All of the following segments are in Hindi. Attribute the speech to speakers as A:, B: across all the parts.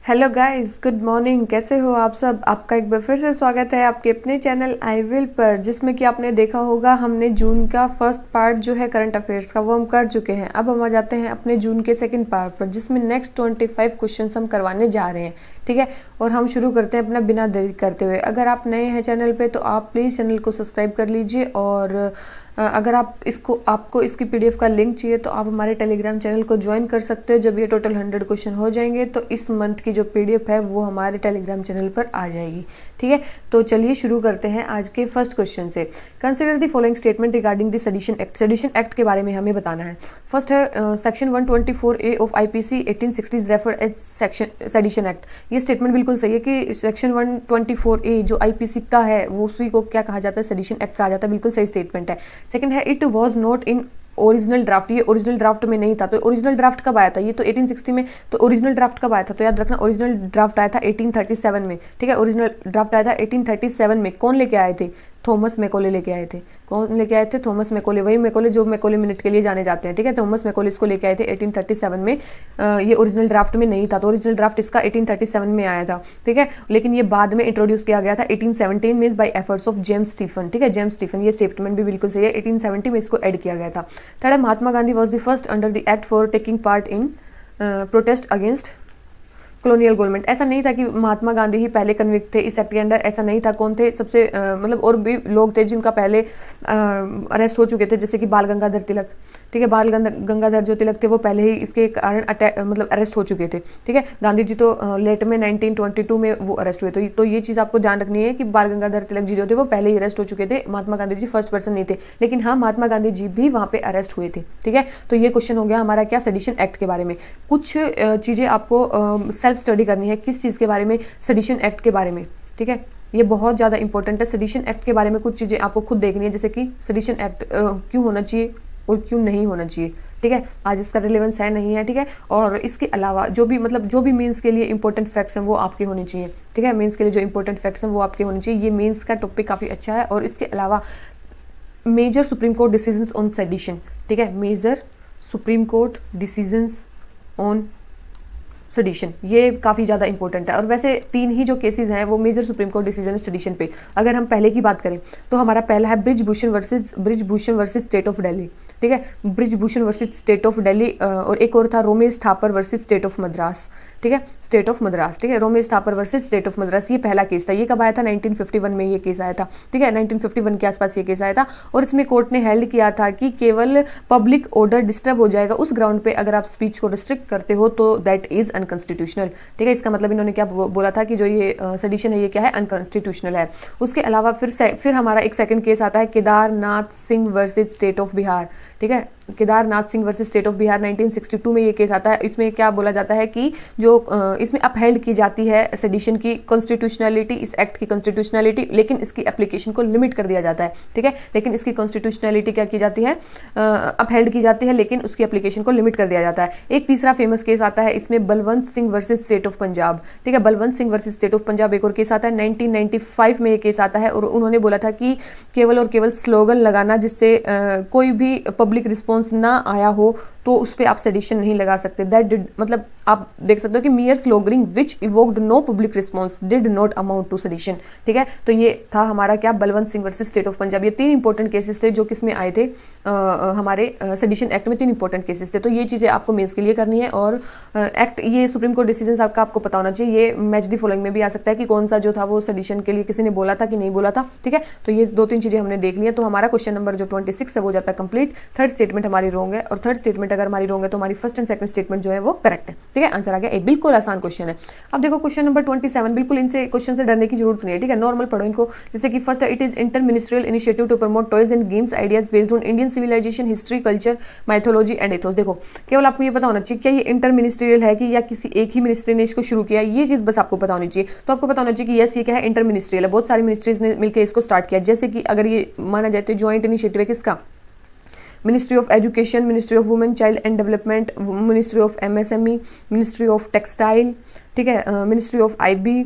A: Hello guys, good morning. कैसे हो आप सब? आपका एक बार फिर से स्वागत है आपके अपने चैनल आई विल पर, जिसमें कि आपने देखा होगा हमने जून का फर्स्ट पार्ट जो है करंट अफेयर्स का वो हम कर चुके हैं। अब हम आ जाते हैं अपने जून के सेकंड पार्ट पर, जिसमें नेक्स्ट 25 क्वेश्चन हम करवाने जा रहे हैं। ठीक है, और हम शुरू करते हैं अपना बिना देरी करते हुए। अगर आप नए हैं चैनल पे तो आप प्लीज़ चैनल को सब्सक्राइब कर लीजिए, और अगर आपको इसकी पीडीएफ का लिंक चाहिए तो आप हमारे टेलीग्राम चैनल को ज्वाइन कर सकते हो। जब ये टोटल 100 क्वेश्चन हो जाएंगे तो इस मंथ की जो पीडीएफ है वो हमारे टेलीग्राम चैनल पर आ जाएगी। ठीक है, तो चलिए शुरू करते हैं आज के फर्स्ट क्वेश्चन से। Consider the following statement regarding the sedition act. Sedition act के बारे में हमें बताना है। फर्स्ट है section 124A of IPC 1860 referred as section sedition act. ये स्टेटमेंट बिल्कुल सही है कि सेक्शन 124A जो आईपीसी का है वो उसी को क्या कहा जाता है, सेडिशन एक्ट कहा जाता है। बिल्कुल सही स्टेटमेंट है। सेकंड है it was not in original draft. ये ओरिजिनल ड्राफ्ट में नहीं था। तो ओरिजिनल ड्राफ्ट कब आया था? ये तो 1860 में। तो ओरिजिनल ड्राफ्ट कब आया था? तो याद रखना, ओरिजिनल ड्राफ्ट आया था 1837 में। ठीक है, ओरिजिनल ड्राफ्ट आया था 1837 में। कौन लेके आए थे? थॉमस मैकॉले लेके आए थे। कौन लेके आए थे? Thomas Macaulay. वही मैकॉले जो मैकॉले मिनट के लिए जाने जाते हैं। ठीक है, थॉमस मैकॉले इसको लेके आए थे 1837 में। ये ओरिजिनल ड्राफ्ट में नहीं था। तो ओरिजिनल ड्राफ्ट इसका 1837 में आया था। ठीक है, लेकिन ये बाद में इंट्रोड्यूस किया गया था 1817 में by efforts of James Stephen. ठीक है, जेम्स स्टीफन। ये स्टेटमेंट भी बिल्कुल सही है, 1870 में इसको ऐड किया गया था। थर्ड है Mahatma Gandhi was the first under the act for taking part in protest against colonial government. ऐसा नहीं था कि महात्मा गांधी ही पहले कन्विक्ट थे इस एक्ट के अंडर। ऐसा नहीं था। कौन थे सबसे मतलब और भी लोग थे जिनका पहले अरेस्ट हो चुके थे, जैसे कि बाल गंगाधर तिलक। ठीक है, बाल गंगाधर जो तिलक थे वो पहले ही इसके कारण मतलब अरेस्ट हो चुके थे। ठीक है, गांधी जी तो लेट में 1922 में वो अरेस्ट हुए। तो ये चीज़ आपको ध्यान रखनी है कि बाल गंगाधर तिलक जी जो थे वो पहले ही अरेस्ट हो चुके थे। महात्मा गांधी जी फर्स्ट पर्सन नहीं थे, लेकिन हाँ महात्मा गांधी जी भी वहाँ पे अरेस्ट हुए थे। ठीक है, तो ये क्वेश्चन हो गया हमारा क्या, सेडिशन एक्ट के बारे में। कुछ चीज़ें आपको सेल्फ स्टडी करनी है। किस चीज़ के बारे में? सेडिशन एक्ट के बारे में। ठीक है, ये बहुत ज़्यादा इंपॉर्टेंट है। सेडिशन एक्ट के बारे में कुछ चीज़ें आपको खुद देखनी है, जैसे कि सेडिशन एक्ट क्यों होना चाहिए और क्यों नहीं होना चाहिए। ठीक है, आज इसका रिलेवेंस है नहीं है। ठीक है, और इसके अलावा जो भी मेंस के लिए इंपॉर्टेंट फैक्ट्स हैं वो आपके होने चाहिए। ठीक है, मेंस के लिए जो इंपॉर्टेंट फैक्ट्स हैं वो आपके होने चाहिए। ये मेंस का टॉपिक काफ़ी अच्छा है। और इसके अलावा major Supreme Court decisions on sedition. ठीक है, major Supreme Court decisions on sedition, ये काफ़ी ज़्यादा इंपॉर्टेंट है। और वैसे 3 ही जो केसेस हैं वो major Supreme Court decision sedition पे। अगर हम पहले की बात करें तो हमारा पहला है Brijbhushan versus state of Delhi. ठीक है, Brijbhushan versus state of Delhi. और एक और था Romesh Thapar versus state of Madras. ठीक है, स्टेट ऑफ मद्रास। ठीक है, Romesh Thapar versus state of Madras, ये पहला केस था। ये कब आया था? 1951 में ये केस आया था। ठीक है, 1951 के आसपास ये केस आया था। और इसमें कोर्ट ने हेल्ड किया था कि केवल पब्लिक ऑर्डर डिस्टर्ब हो जाएगा उस ग्राउंड पे अगर आप स्पीच को रिस्ट्रिक्ट करते हो तो दैट इज अनकॉन्स्टिट्यूशनल। ठीक है, इसका मतलब इन्होंने क्या बोला था कि जो ये सेडिशन है ये क्या है, अनकॉन्स्टिट्यूशनल है। उसके अलावा फिर हमारा एक सेकंड केस आता है Kedarnath Singh versus state of Bihar. ठीक है, Kedarnath Singh versus state of Bihar 1962 में ये केस आता है। इसमें क्या बोला जाता है कि जो इसमें अपहेल्ड की जाती है सेडिशन की कॉन्स्टिट्यूशनलिटी, इस एक्ट की कॉन्स्टिट्यूशनलिटी, लेकिन इसकी एप्लीकेशन को लिमिट कर दिया जाता है। ठीक है, लेकिन इसकी कॉन्स्टिट्यूशनलिटी क्या की जाती है, अपहेल्ड की जाती है, लेकिन उसकी एप्लीकेशन को लिमिट कर दिया जाता है। एक तीसरा फेमस केस आता है इसमें Balwant Singh versus state of Punjab. ठीक है, Balwant Singh versus state of Punjab एक और केस आता है 1995 में ये केस आता है। और उन्होंने बोला था कि केवल और केवल स्लोगन लगाना जिससे कोई भी पब्लिक रिस्पॉन्स ना आया हो तो उस पर आप सेडिशन नहीं लगा सकते। दैट डिड मतलब आप देख सकते हो कि mere sloganing which evoked no public response did not amount to sedition. ठीक है, तो ये था हमारा क्या, Balwant Singh versus state of Punjab. ये 3 इंपॉर्टेंट केसेस थे जो किसमें आए थे, हमारे सेडिशन एक्ट में 3 इंपॉर्टेंट केसेस थे। तो ये चीज़ें आपको मेंस के लिए करनी है। और एक्ट ये सुप्रीम कोर्ट डिसीजन आपको पता होना चाहिए। ये मैच दी फॉलोइंग में भी आ सकता है कि कौन सा जो था वो सेडिशन के लिए किसी ने बोला था कि नहीं बोला था। ठीक है, तो ये 2-3 चीज़ें हमने देख ली है। तो हमारा क्वेश्चन नंबर जो 26 है वो जाता है कंप्लीट। थर्ड स्टेटमेंट हमारी रॉन्ग है, और थर्ड स्टेटमेंट अगर हमारी रॉन्ग है तो हमारी फर्स्ट एंड सेकंड स्टेटमेंट जो है वो करेक्ट है। ठीक है, आंसर आ गया। एक बिल्कुल आसान क्वेश्चन है। अब देखो क्वेश्चन नंबर 27, बिल्कुल इनसे क्वेश्चन से डरने की जरूरत नहीं है। ठीक है, नॉर्मल पढ़ो इनको। जैसे कि फर्स्ट है it is inter ministerial initiative to promote toys and games ideas based on Indian civilisation, history, culture, mythology and ethos. देखो केवल आपको ये पता होना चाहिए क्या ये इंटर मिनिस्ट्रियल है कि या किसी एक ही मिनिस्ट्री ने इसको शुरू किया, ये चीज बस आपको पता होनी चाहिए। तो आपको पता होना चाहिए कि यस ये क्या है, इंटर मिनिस्ट्रियल है। बहुत सारी मिनिस्ट्रीज ने मिलकर इसको स्टार्ट किया। जैसे कि अगर ये माना जाए तो ज्वाइंट इनिशिएटिव है किसका, ministry of education, ministry of women child and development, ministry of MSME, ministry of textile. ठीक है, मिनिस्ट्री ऑफ आईबी,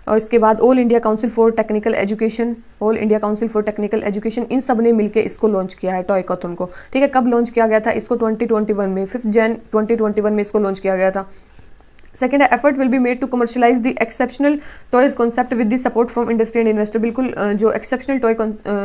A: और इसके बाद All India Council for Technical Education, All India Council for Technical Education, इन सब ने मिलकर इसको लॉन्च किया है टॉयकॉथन को। ठीक है, कब लॉन्च किया गया था इसको? 2021 में, 5 जनवरी 2021 में इसको लॉन्च किया गया था। सेकंड है effort will be made to commercialise the exceptional toys concept with the support from industry and investor. बिल्कुल जो एक्सेप्शनल टॉय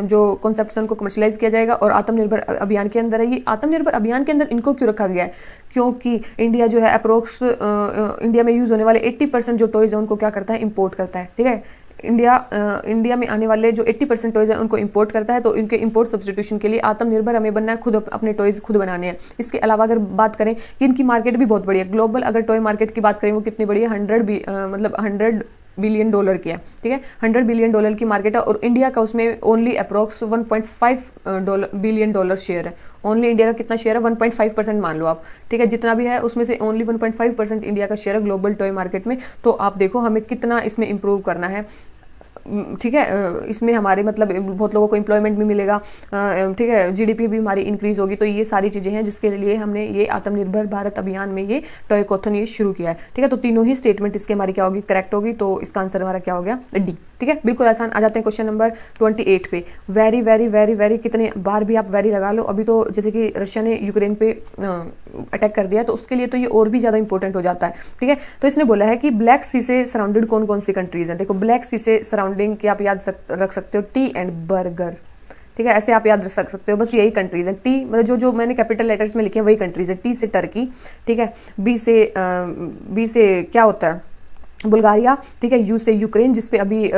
A: जो कॉन्सेप्ट है उनको कमर्शियलाइज किया जाएगा और आत्मनिर्भर अभियान के अंदर है। ये आत्मनिर्भर अभियान के अंदर इनको क्यों रखा गया है? क्योंकि इंडिया जो है अप्रोक्स इंडिया में यूज होने वाले 80% जो टॉयज है उनको क्या करता है, इंपोर्ट करता है। ठीक है, इंडिया में आने वाले जो 80% टॉयज हैं उनको इंपोर्ट करता है, तो इनके इंपोर्ट सब्सटीट्यूशन के लिए आत्मनिर्भर हमें बनना है, खुद अपने टॉयज खुद बनाने हैं। इसके अलावा अगर बात करें कि इनकी मार्केट भी बहुत बड़ी है, ग्लोबल अगर टॉय मार्केट की बात करें वो कितनी बड़ी है, 100 बिलियन डॉलर की है। ठीक है, 100 बिलियन डॉलर की मार्केट है और इंडिया का उसमें only approx 1.5 billion dollar share है। ओनली इंडिया का कितना शेयर है, 1.5% मान लो आप। ठीक है, जितना भी है उसमें से ओनली 1.5% इंडिया का शेयर है ग्लोबल टॉय मार्केट में। तो आप देखो हमें कितना इसमें इंप्रूव करना है। ठीक है, इसमें हमारे मतलब बहुत लोगों को एम्प्लॉयमेंट भी मिलेगा। ठीक है, जीडीपी भी हमारी इंक्रीज होगी। तो ये सारी चीज़ें हैं जिसके लिए हमने ये आत्मनिर्भर भारत अभियान में ये टॉयकॉथन ये शुरू किया है। ठीक है, तो तीनों ही स्टेटमेंट इसके हमारी क्या होगी, करेक्ट होगी। तो इसका आंसर हमारा क्या हो गया, डी। ठीक है, बिल्कुल आसान। आ जाते हैं क्वेश्चन नंबर 28 पे। वेरी वेरी वेरी वेरी कितने बार भी आप वेरी लगा लो। अभी तो जैसे कि रशिया ने यूक्रेन पे अटैक कर दिया तो उसके लिए तो ये और भी ज़्यादा इंपॉर्टेंट हो जाता है। ठीक है, तो इसने बोला है कि ब्लैक सी से सराउंडेड कौन कौन सी कंट्रीज हैं। देखो ब्लैक सी से सराउंडिंग की आप याद रख सकते हो, टी एंड बर्गर। ठीक है, ऐसे आप याद रख सकते हो, बस यही कंट्रीज हैं। टी मतलब जो मैंने कैपिटल लेटर्स में लिखे हैं वही कंट्रीज है। टी से टर्की। ठीक है, बी से क्या होता है, बुल्गारिया। ठीक है, यू से यूक्रेन जिसपे अभी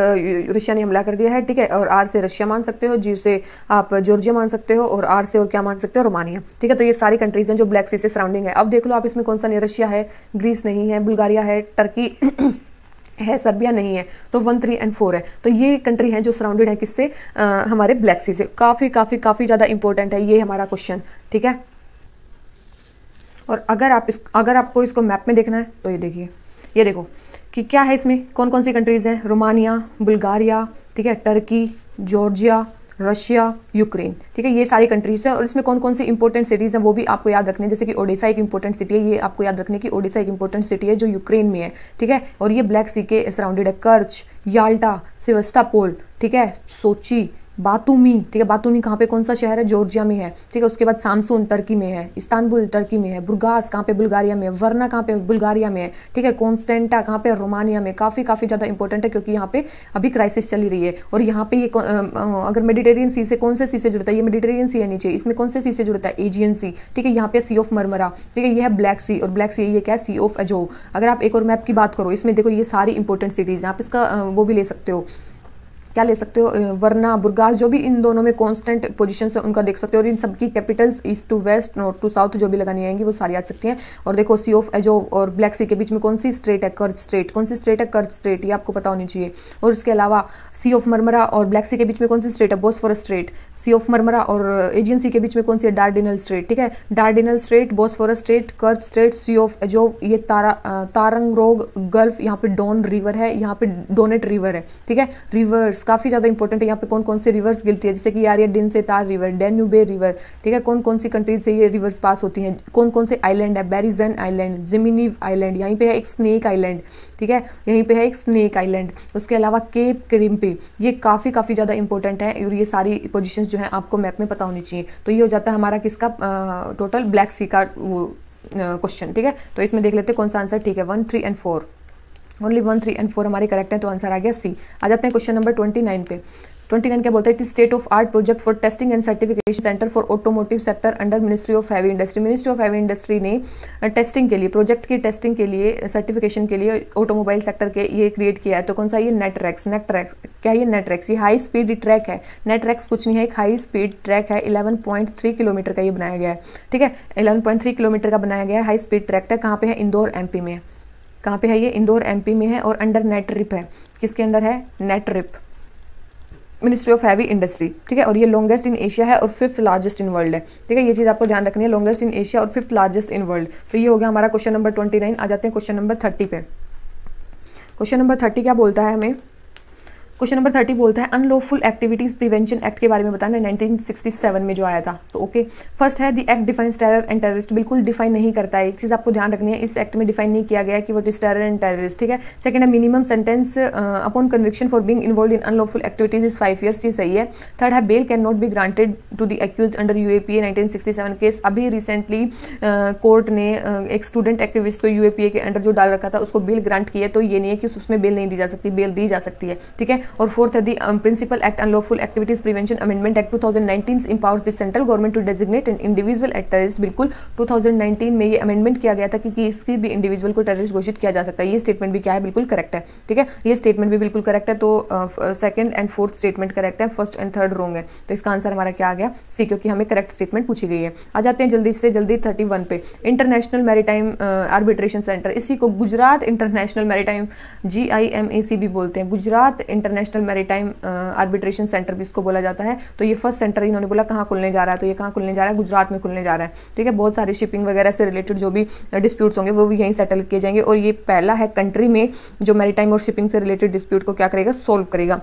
A: रशिया ने हमला कर दिया है। ठीक है, और आर से रशिया मान सकते हो, जी से आप जॉर्जिया मान सकते हो और आर से और क्या मान सकते हो, रोमानिया। ठीक है, तो ये सारी कंट्रीज हैं जो ब्लैक सी से सराउंडिंग है। अब देख लो आप इसमें कौन सा नहीं, रशिया है, ग्रीस नहीं है, बुल्गारिया है, टर्की है, सर्बिया नहीं है। तो 1, 3 और 4 है। तो ये कंट्री हैं जो सराउंडेड है किससे, हमारे ब्लैक सी से। काफ़ी काफ़ी काफ़ी ज़्यादा इंपॉर्टेंट है ये हमारा क्वेश्चन। ठीक है, और अगर आपको इसको मैप में देखना है तो ये देखिए, ये देखो कि क्या है इसमें, कौन कौन सी कंट्रीज़ हैं, रोमानिया, बुल्गारिया, ठीक है, टर्की, जॉर्जिया, रशिया, यूक्रेन। ठीक है, ये सारी कंट्रीज है और इसमें कौन कौन सी इंपॉर्टेंट सिटीज़ हैं वो भी आपको याद रखने हैं। जैसे कि ओडिशा एक इंपॉर्टेंट सिटी है, ये आपको याद रखने की ओडिशा एक इंपॉर्टेंट सिटी है जो यूक्रेन में है। ठीक है, और ये ब्लैक सी के सराउंडेड है। कर्च, याल्टा, सेवास्तोपोल, ठीक है, सोची, बातूमी। ठीक है, बातूमी कहाँ पे, कौन सा शहर है, जॉर्जिया में है। ठीक है, उसके बाद सामसून टर्की में है, इस्तांबुल टर्की में है, बुर्गास कहाँ पे, बुल्गारिया में है, वरना कहाँ पे, बुल्गारिया में है। ठीक है, कॉन्स्टेंटा कहाँ पे, रोमानिया में। काफ़ी ज़्यादा इंपॉर्टेंट है क्योंकि यहाँ पे अभी क्राइसिस चली रही है। और यहाँ पे ये अगर मेडिटेरियन सी से कौन से सी से जुड़ता है, ये मेडिटेरियन सी है नीचे, इसमें कौन से सी से जुड़ता है, एजियन सी। ठीक है, यहाँ पे सी ऑफ मरमरा। ठीक है, ये है ब्लैक सी और ब्लैक सी ये क्या है, सी ऑफ अजोव। अगर आप एक और मैप की बात करो, इसमें देखो ये सारी इंपॉर्टेंट सिटीज़ हैं, आप इसका वो भी ले सकते हो, क्या ले सकते हो, वरना, बुर्गास, जो भी इन दोनों में कांस्टेंट पोजीशन है उनका देख सकते हो। और इन सबकी capitals east to west, north to south जो भी लगानी आएंगी वो सारी आ सकती हैं। और देखो सी ऑफ एजोव और ब्लैक सी के बीच में कौन सी स्ट्रेट है, कर्च स्ट्रेट। कौन सी स्ट्रेट है, कर्च स्ट्रेट, ये आपको पता होनी चाहिए। और इसके अलावा सी ऑफ मरमरा और ब्लैक सी के बीच में कौन सी स्ट्रेट है, Bosphorus Strait. C of Marmara और एजियन सी के बीच में कौन सी है, डार्डिनल स्ट्रेट। ठीक है, Dardanelles strait, Bosphorus strait, Kerch strait, C of Azov, ये तारंगरोग गल्फ, यहाँ पे डॉन रिवर है, यहाँ पे डोनेट रिवर है। ठीक है, रिवर्स काफ़ी ज़्यादा इंपॉर्टेंट है। यहाँ पे कौन कौन से रिवर्स गिरती है, जैसे कि यारियडिन से तार रिवर, डेन्यूबे रिवर। ठीक है, कौन कौन सी कंट्रीज से ये रिवर्स पास होती हैं, कौन कौन से आइलैंड है, बेरिजन आइलैंड, जिमिनीव आइलैंड, यहीं पे है एक स्नेक आइलैंड। ठीक है, यहीं पे है एक स्नेक आइलैंड। उसके अलावा केप क्रिम्पे, ये काफ़ी ज़्यादा इंपॉर्टेंट है और ये सारी पोजिशंस जो है आपको मैप में पता होनी चाहिए। तो ये हो जाता है हमारा किसका, टोटल ब्लैक सी का वो क्वेश्चन। ठीक है, तो इसमें देख लेते हैं कौन सा आंसर ठीक है, 1, 3 और 4। ओनली 1, 3 और 4 हमारे करेक्ट हैं, तो आंसर आ गया सी। आ जाते हैं क्वेश्चन नंबर 29 पे। 29 क्या बोलता है कि state of art project for testing and certification centre for automotive sector under ministry of heavy industry. Ministry of heavy industry ने टेस्टिंग के लिए, प्रोजेक्ट की टेस्टिंग के लिए, सर्टिफिकेशन के लिए ऑटोमोबाइल सेक्टर के ये क्रिएट किया है। तो कौन सा, ये नेटरेक्स। क्या ये नेटरेक्स, ये हाई स्पीड ट्रैक है। नेटरेक्स कुछ नहीं है, एक हाई स्पीड ट्रैक है, 11.3 किलोमीटर का ये बनाया गया है। ठीक है, 11.3 किलोमीटर का बनाया गया है, हाई स्पीड ट्रैक है। कहाँ पे है, इंदौर एमपी में। कहाँ पे है ये, इंदौर एमपी में है। और अंडर नेटरिप है, किसके अंडर है, नेटरिप, मिनिस्ट्री ऑफ हैवी इंडस्ट्री। ठीक है, और ये लॉन्गेस्ट इन एशिया है और 5th लार्जेस्ट इन वर्ल्ड है। ठीक है, ये चीज़ आपको ध्यान रखनी है, लॉन्गेस्ट इन एशिया और 5th लार्जेस्ट इन वर्ल्ड। तो ये हो गया हमारा क्वेश्चन नंबर 29। आ जाते हैं क्वेश्चन नंबर 30 पे। क्वेश्चन नंबर 30 क्या बोलता है हमें, क्वेश्चन नंबर 30 बोलता है अनलॉफुल एक्टिविटीज प्रिवेंशन एक्ट के बारे में बताना, 1967 में जो आया था। तो ओके, फर्स्ट है the act defines terror and terrorist, बिल्कुल डिफाइन नहीं करता है, एक चीज आपको ध्यान रखनी है, इस एक्ट में डिफाइन नहीं किया गया कि what is terror and terrorist, ठीक है। सेकंड है minimum sentence upon conviction for being involved in unlawful activities is 5 years, ये सही है। थर्ड है bail can not be granted to the accused under UAPA 1967 case, अभी रिसेंटली कोर्ट ने एक स्टूडेंट एक्टिविस्ट को यूएपीए के अंडर जो डाल रखा था उसको बेल ग्रांट किया, तो ये नहीं है कि उसमें बेल नहीं दी जा सकती, बेल दी जा सकती है, ठीक है। और फोर्थ है the principal act unlawful activities prevention amendment act 2019 empowers the central government to designate an individual at terrorist, बिल्कुल 2019 में ये अमेंडमेंट किया गया था कि किसी भी इंडिविजुअल को टेररिस्ट घोषित किया जा सकता है। ये स्टेटमेंट भी क्या है, बिल्कुल करेक्ट है, ठीक है, ये स्टेटमेंट भी बिल्कुल करेक्ट है। तो second and fourth statement correct है, फर्स्ट एंड थर्ड रॉन्ग है, तो इसका आंसर हमारा क्या आ गया, सी, क्योंकि हमें करेक्ट स्टेटमेंट पूछी गई है। आ जाते हैं जल्दी से जल्दी 31 पे, इंटरनेशनल मैरीटाइम आर्बिट्रेशन सेंटर, इसी को गुजरात इंटरनेशनल मैरीटाइम GIMAC भी बोलते हैं, Gujarat international maritime arbitration centre भी इसको बोला जाता है। तो ये फर्स्ट सेंटर इन्होंने बोला कहाँ खुलने जा रहा है, तो ये कहाँ खुलने जा रहा है, गुजरात में खुलने जा रहा है, ठीक है। बहुत सारे शिपिंग वगैरह से रिलेटेड जो भी डिस्प्यूट्स होंगे वो भी यहीं सेटल किए जाएंगे, और ये पहला है कंट्री में जो मैरीटाइम और शिपिंग से रिलेटेड डिस्प्यूट को क्या करेगा, सोल्व करेगा,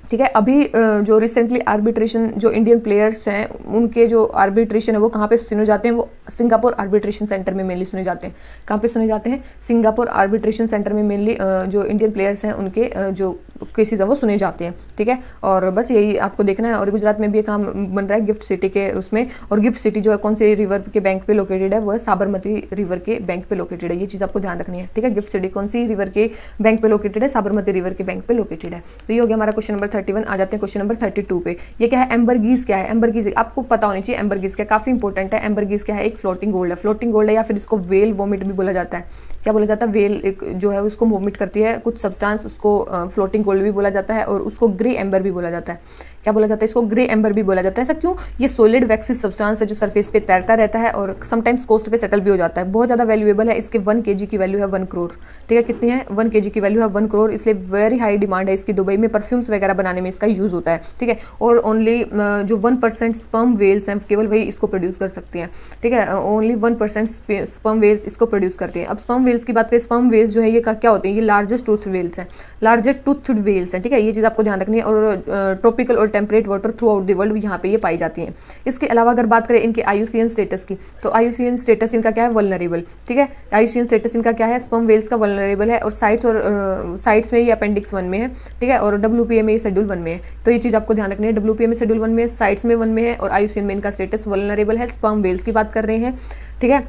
A: ठीक है। अभी जो रिसेंटली आर्बिट्रेशन जो इंडियन प्लेयर्स हैं उनके जो आर्बिट्रेशन है वो कहाँ पे सुने जाते हैं, वो सिंगापुर आर्बिट्रेशन सेंटर में मेनली सुने जाते हैं। कहाँ पे सुने जाते हैं, सिंगापुर आर्बिट्रेशन सेंटर में मेनली जो इंडियन प्लेयर्स हैं उनके जो केसेस है वो सुने जाते हैं, ठीक है। और बस यही आपको देखना है। और गुजरात में भी एक काम बन रहा है गिफ्ट सिटी के उसमें, और गिफ्ट सिटी जो है कौन से रिवर के बैंक पे लोकेटेड है, वो है साबरमती रिवर के बैंक पे लोकेटेड है, ये चीज़ आपको ध्यान रखनी है, ठीक है। गिफ्ट सिटी कौन सी रिवर के बैंक पे लोकेटेड है, साबरमती रिवर के बैंक पे लोकेटेड है। तो ये हो गया हमारा क्वेश्चन नंबर 31। आ जाते हैं क्वेश्चन नंबर 32 पे। ये क्या है, एम्बरगीज क्या है, एम्बरगीज आपको पता होनी चाहिए, एम्बरगीज क्या काफी इंपॉर्टेंट है। एम्बरगीज क्या है, एक फ्लोटिंग गोल्ड है, फ्लोटिंग गोल्ड है, या फिर इसको वेल वोमिट भी बोला जाता है। क्या बोला जाता है, वेल एक जो है उसको वोमिट करती है कुछ सब्सटेंस, उसको फ्लोटिंग गोल्ड भी बोला जाता है, और उसको ग्रे एम्बर भी बोला जाता है। क्या बोला जाता है, इसको ग्रे एम्बर भी बोला जाता है। ऐसा क्यों, ये सॉलिड वैक्सिस सब्सटेंस है जो सरफेस पे तैरता रहता है और समटाइम्स कोस्ट पे सेटल भी हो जाता है। बहुत ज़्यादा वैल्यूएबल है, इसके 1 kg की वैल्यू है 1 करोड़, ठीक है। कितनी है, 1 kg की वैल्यू है 1 करोड़, इसलिए वेरी हाई डिमांड है इसकी। दुबई में परफ्यूम्स वगैरह बनाने में इसका यूज़ होता है, ठीक है। और ओनली जो 1% स्पर्म वेल्स हैं केवल वही इसको प्रोड्यूस कर सकती हैं, ठीक है। ओनली 1% स्पर्म वेल्स इसको प्रोड्यूस करती हैं। अब स्पर्म वेल्स की बात करें, स्पर्म वेल्स जो है ये क्या होते हैं, ये लार्जेस्ट टूथ वेल्स हैं, लार्जेस्ट टूथड वेल्स हैं, ठीक है। ये चीज़ आपको ध्यान रखनी है। और ट्रॉपिकल और temperate water through out the world यहाँ पे ये पाई जाती हैं। इसके अलावा अगर बात करें इनके IUCN स्टेटस की, तो IUCN स्टेटस इनका क्या है, वल्नरेबल, ठीक है। IUCN स्टेटस इनका क्या है, स्पर्म वेल्स का वल्नरेबल है, और साइट्स में ये अपेंडिक्स 1 में है, ठीक है। और WPA में ये शेड्यूल 1 में है। तो ये चीज़ आपको ध्यान रखनी है, WPA में शेड्यूल 1 में है, साइट्स में 1 में है, और IUCN में इनका स्टेटस वल्नरेबल है। स्पर्म वेल्स की बात कर रहे हैं, ठीक है,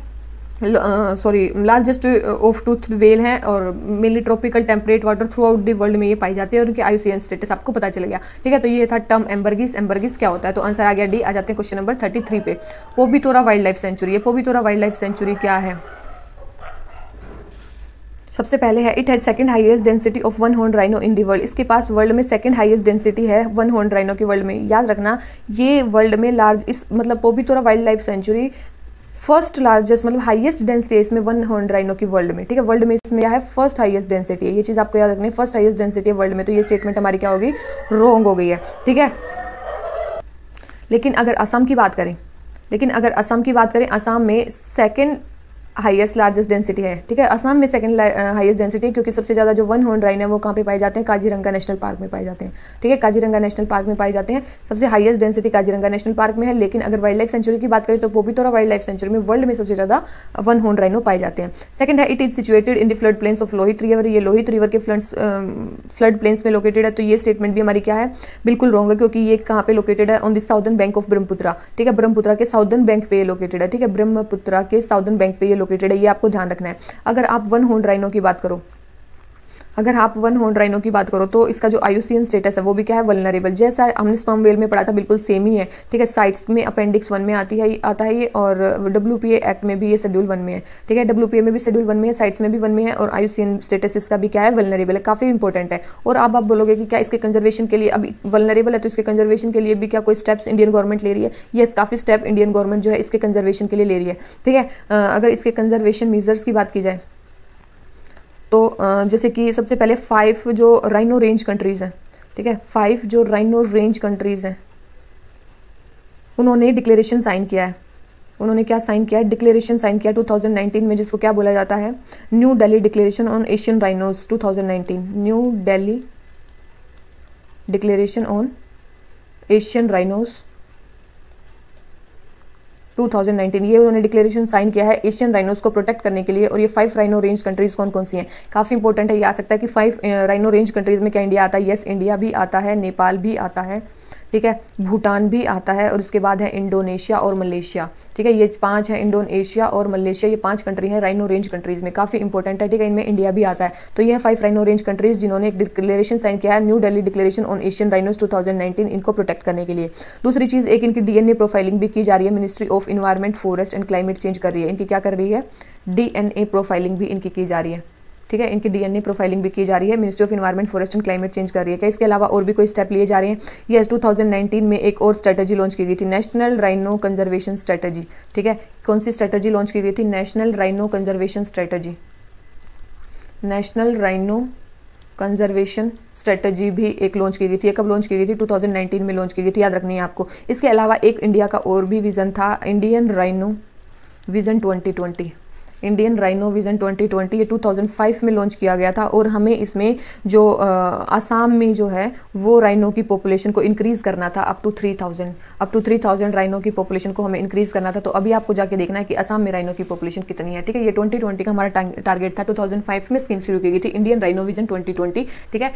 A: sorry largest of tooth well हैं, और mainly tropical temperate water through out the world में ये पाई जाती है, और उनके IUCN स्टेटस आपको पता चल गया, ठीक है। तो ये था टर्म एम्बरगीज। एम्बरगीज क्या होता है, तो आंसर आ गया डी। आ जाते हैं क्वेश्चन नंबर 33 पे, पोबितोरा वाइल्ड लाइफ सेंचुरी। ये पोबितोरा वाइल्ड लाइफ सेंचुरी क्या है, सबसे पहले है it has second highest density of 1 horn rhino in the world. इसके पास वर्ल्ड में सेकंड हाईएस्ट डेंसिटी है 1 हॉर्न राइनो की वर्ल्ड में। याद रखना ये वर्ल्ड में लार्ज, इस मतलब Pobitora wild life sanctuary first largest मतलब हाईएस्ट डेंसिटी है इसमें 1 हॉर्न राइनो की वर्ल्ड में, ठीक है। वर्ल्ड में इसमें क्या है, फर्स्ट हाईएस्ट डेंसिटी है, ये चीज़ आपको याद रखनी है, फर्स्ट हाईएस्ट डेंसिटी है वर्ल्ड में। तो ये स्टेटमेंट हमारी क्या होगी, रॉन्ग हो गई है, ठीक है। लेकिन अगर असम की बात करें, असम में सेकेंड हाईएस्ट लार्जेस्ट डेंसिटी है, ठीक है। असम में सेकंड हाईएस्ट डेंसिटी, क्योंकि सबसे ज़्यादा जो 1 हॉर्न राइन है वो कहाँ पे पाए जाते हैं, काजीरंगा नेशनल पार्क में पाए जाते हैं, ठीक है। काजीरंगा नेशनल पार्क में पाए जाते हैं, सबसे highest density Kaziranga national park में है। लेकिन अगर वाइल्ड लाइफ सेंचुरी की बात करें तो पोबितोरा वाइल्ड लाइफ सेंचुरी में वर्ल्ड में सबसे ज़्यादा 1 हॉर्न राइनो पाए जाते हैं। सेकंड है it is situated in the flood plains of Lohit river. ये लोहित रिवर के फ्लड प्लेन्स में लोकेटेड है। तो ये स्टेटमेंट भी हमारी क्या है, बिल्कुल रॉन्ग है, क्योंकि ये कहाँ पे लोकेटेड है, on the southern bank of Brahmaputra, ठीक है। ब्रह्मपुत्रा के साउदर्न बैंक पे ये लोकेटेड है, ठीक है। ब्रह्मपुत्रा के साउदर्न बैंक पे ये लोकेटेड है, ये आपको ध्यान रखना है। अगर आप 1 हॉर्न राइनो की बात करो, तो इसका जो IUCN स्टेटस है वो भी क्या है, वल्नरेबल। जैसा हमने स्पर्म वेल में पढ़ा था बिल्कुल सेम ही है, ठीक है। साइट्स में अपेंडिक्स 1 में आता है ये, और WPA एक्ट में भी ये शेड्यूल 1 में है, ठीक है। WPA में भी शेड्यूल 1 में है, साइट्स में भी 1 में है, और IUCN स्टेटस इसका भी क्या है, वल्नरेबल है, काफी इंपॉर्टेंट है। और अब आप बोलोगे कि क्या इसके कंजर्वेशन के लिए, अभी वल्नरेबल है तो इसके कंजर्वेशन के लिए भी क्या कोई स्टेप्स इंडियन गवर्नमेंट ले रही है? यस, काफी स्टेप इंडियन गवर्नमेंट जो है इसके कंजर्वेशन के लिए ले रही है, ठीक है। अगर इसके कंजर्वेशन मेजर्स की बात की जाए तो जैसे कि सबसे पहले 5 जो राइनो रेंज कंट्रीज़ हैं, ठीक है, 5 जो राइनो रेंज कंट्रीज़ हैं उन्होंने डिक्लेरेशन साइन किया है। उन्होंने क्या साइन किया है, डिक्लेरेशन साइन किया 2019 में, जिसको क्या बोला जाता है, new Delhi declaration on Asian rhinos 2019। New Delhi declaration on Asian rhinos 2019, ये उन्होंने डिक्लेरेशन साइन किया है एशियन राइनोस को प्रोटेक्ट करने के लिए। और ये 5 राइनो रेंज कंट्रीज कौन कौन सी हैं, काफ़ी इंपॉर्टेंट है। ये आ सकता है कि 5 राइनो रेंज कंट्रीज में क्या इंडिया आता है, यस इंडिया भी आता है, नेपाल भी आता है, ठीक है, भूटान भी आता है, और उसके बाद है इंडोनेशिया और मलेशिया, ठीक है। ये 5 है, इंडोनेशिया और मलेशिया, ये 5 कंट्री हैं राइनो रेंज कंट्रीज में, काफ़ी इंपॉर्टेंट है, ठीक है। इनमें इंडिया भी आता है। तो ये 5 राइनो रेंज कंट्रीज जिन्होंने एक डिक्लेरेशन साइन किया है, new Delhi declaration on Asian rhinos 2019, इनको प्रोटेक्ट करने के लिए। दूसरी चीज़, एक इनकी डीएनए प्रोफाइलिंग भी की जा रही है, ministry of environment, forest and climate change कर रही है। इनकी क्या कर रही है, डीएनए प्रोफाइलिंग भी इनकी की जा रही है, ठीक है। इनकी डीएनए प्रोफाइलिंग भी की जा रही है, ministry of environment, forest and climate change कर रही है। क्या इसके अलावा और भी कोई स्टेप लिए जा रहे हैं? यस, 2019 में एक और स्ट्रेटजी लॉन्च की गई थी, नेशनल राइनो कंजर्वेशन स्ट्रेटजी, ठीक है। कौन सी स्ट्रेटजी लॉन्च की गई थी? National rhino conservation strategy. National rhino conservation strategy भी एक लॉन्च की गई थी। कब लॉन्च की गई थी? 2019 में लॉन्च की गई थी, याद रखनी है आपको। इसके अलावा एक इंडिया का और भी विजन था, Indian rhino vision 2020, Indian rhino vision 2020, ये 2005 में लॉन्च किया गया था। और हमें इसमें जो आसाम में जो है वो राइनो की पॉपुलेशन को इंक्रीज़ करना था अप टू 3000 राइनो की पॉपुलेशन को हमें इंक्रीज़ करना था। तो अभी आपको जाके देखना है कि असम में राइनो की पॉपुलेशन कितनी है, ठीक है। ये 2020 का हमारा टारगेट था, 2005 में स्कीम शुरू की गई थी, इंडियन राइनो विजन 2020, ठीक है।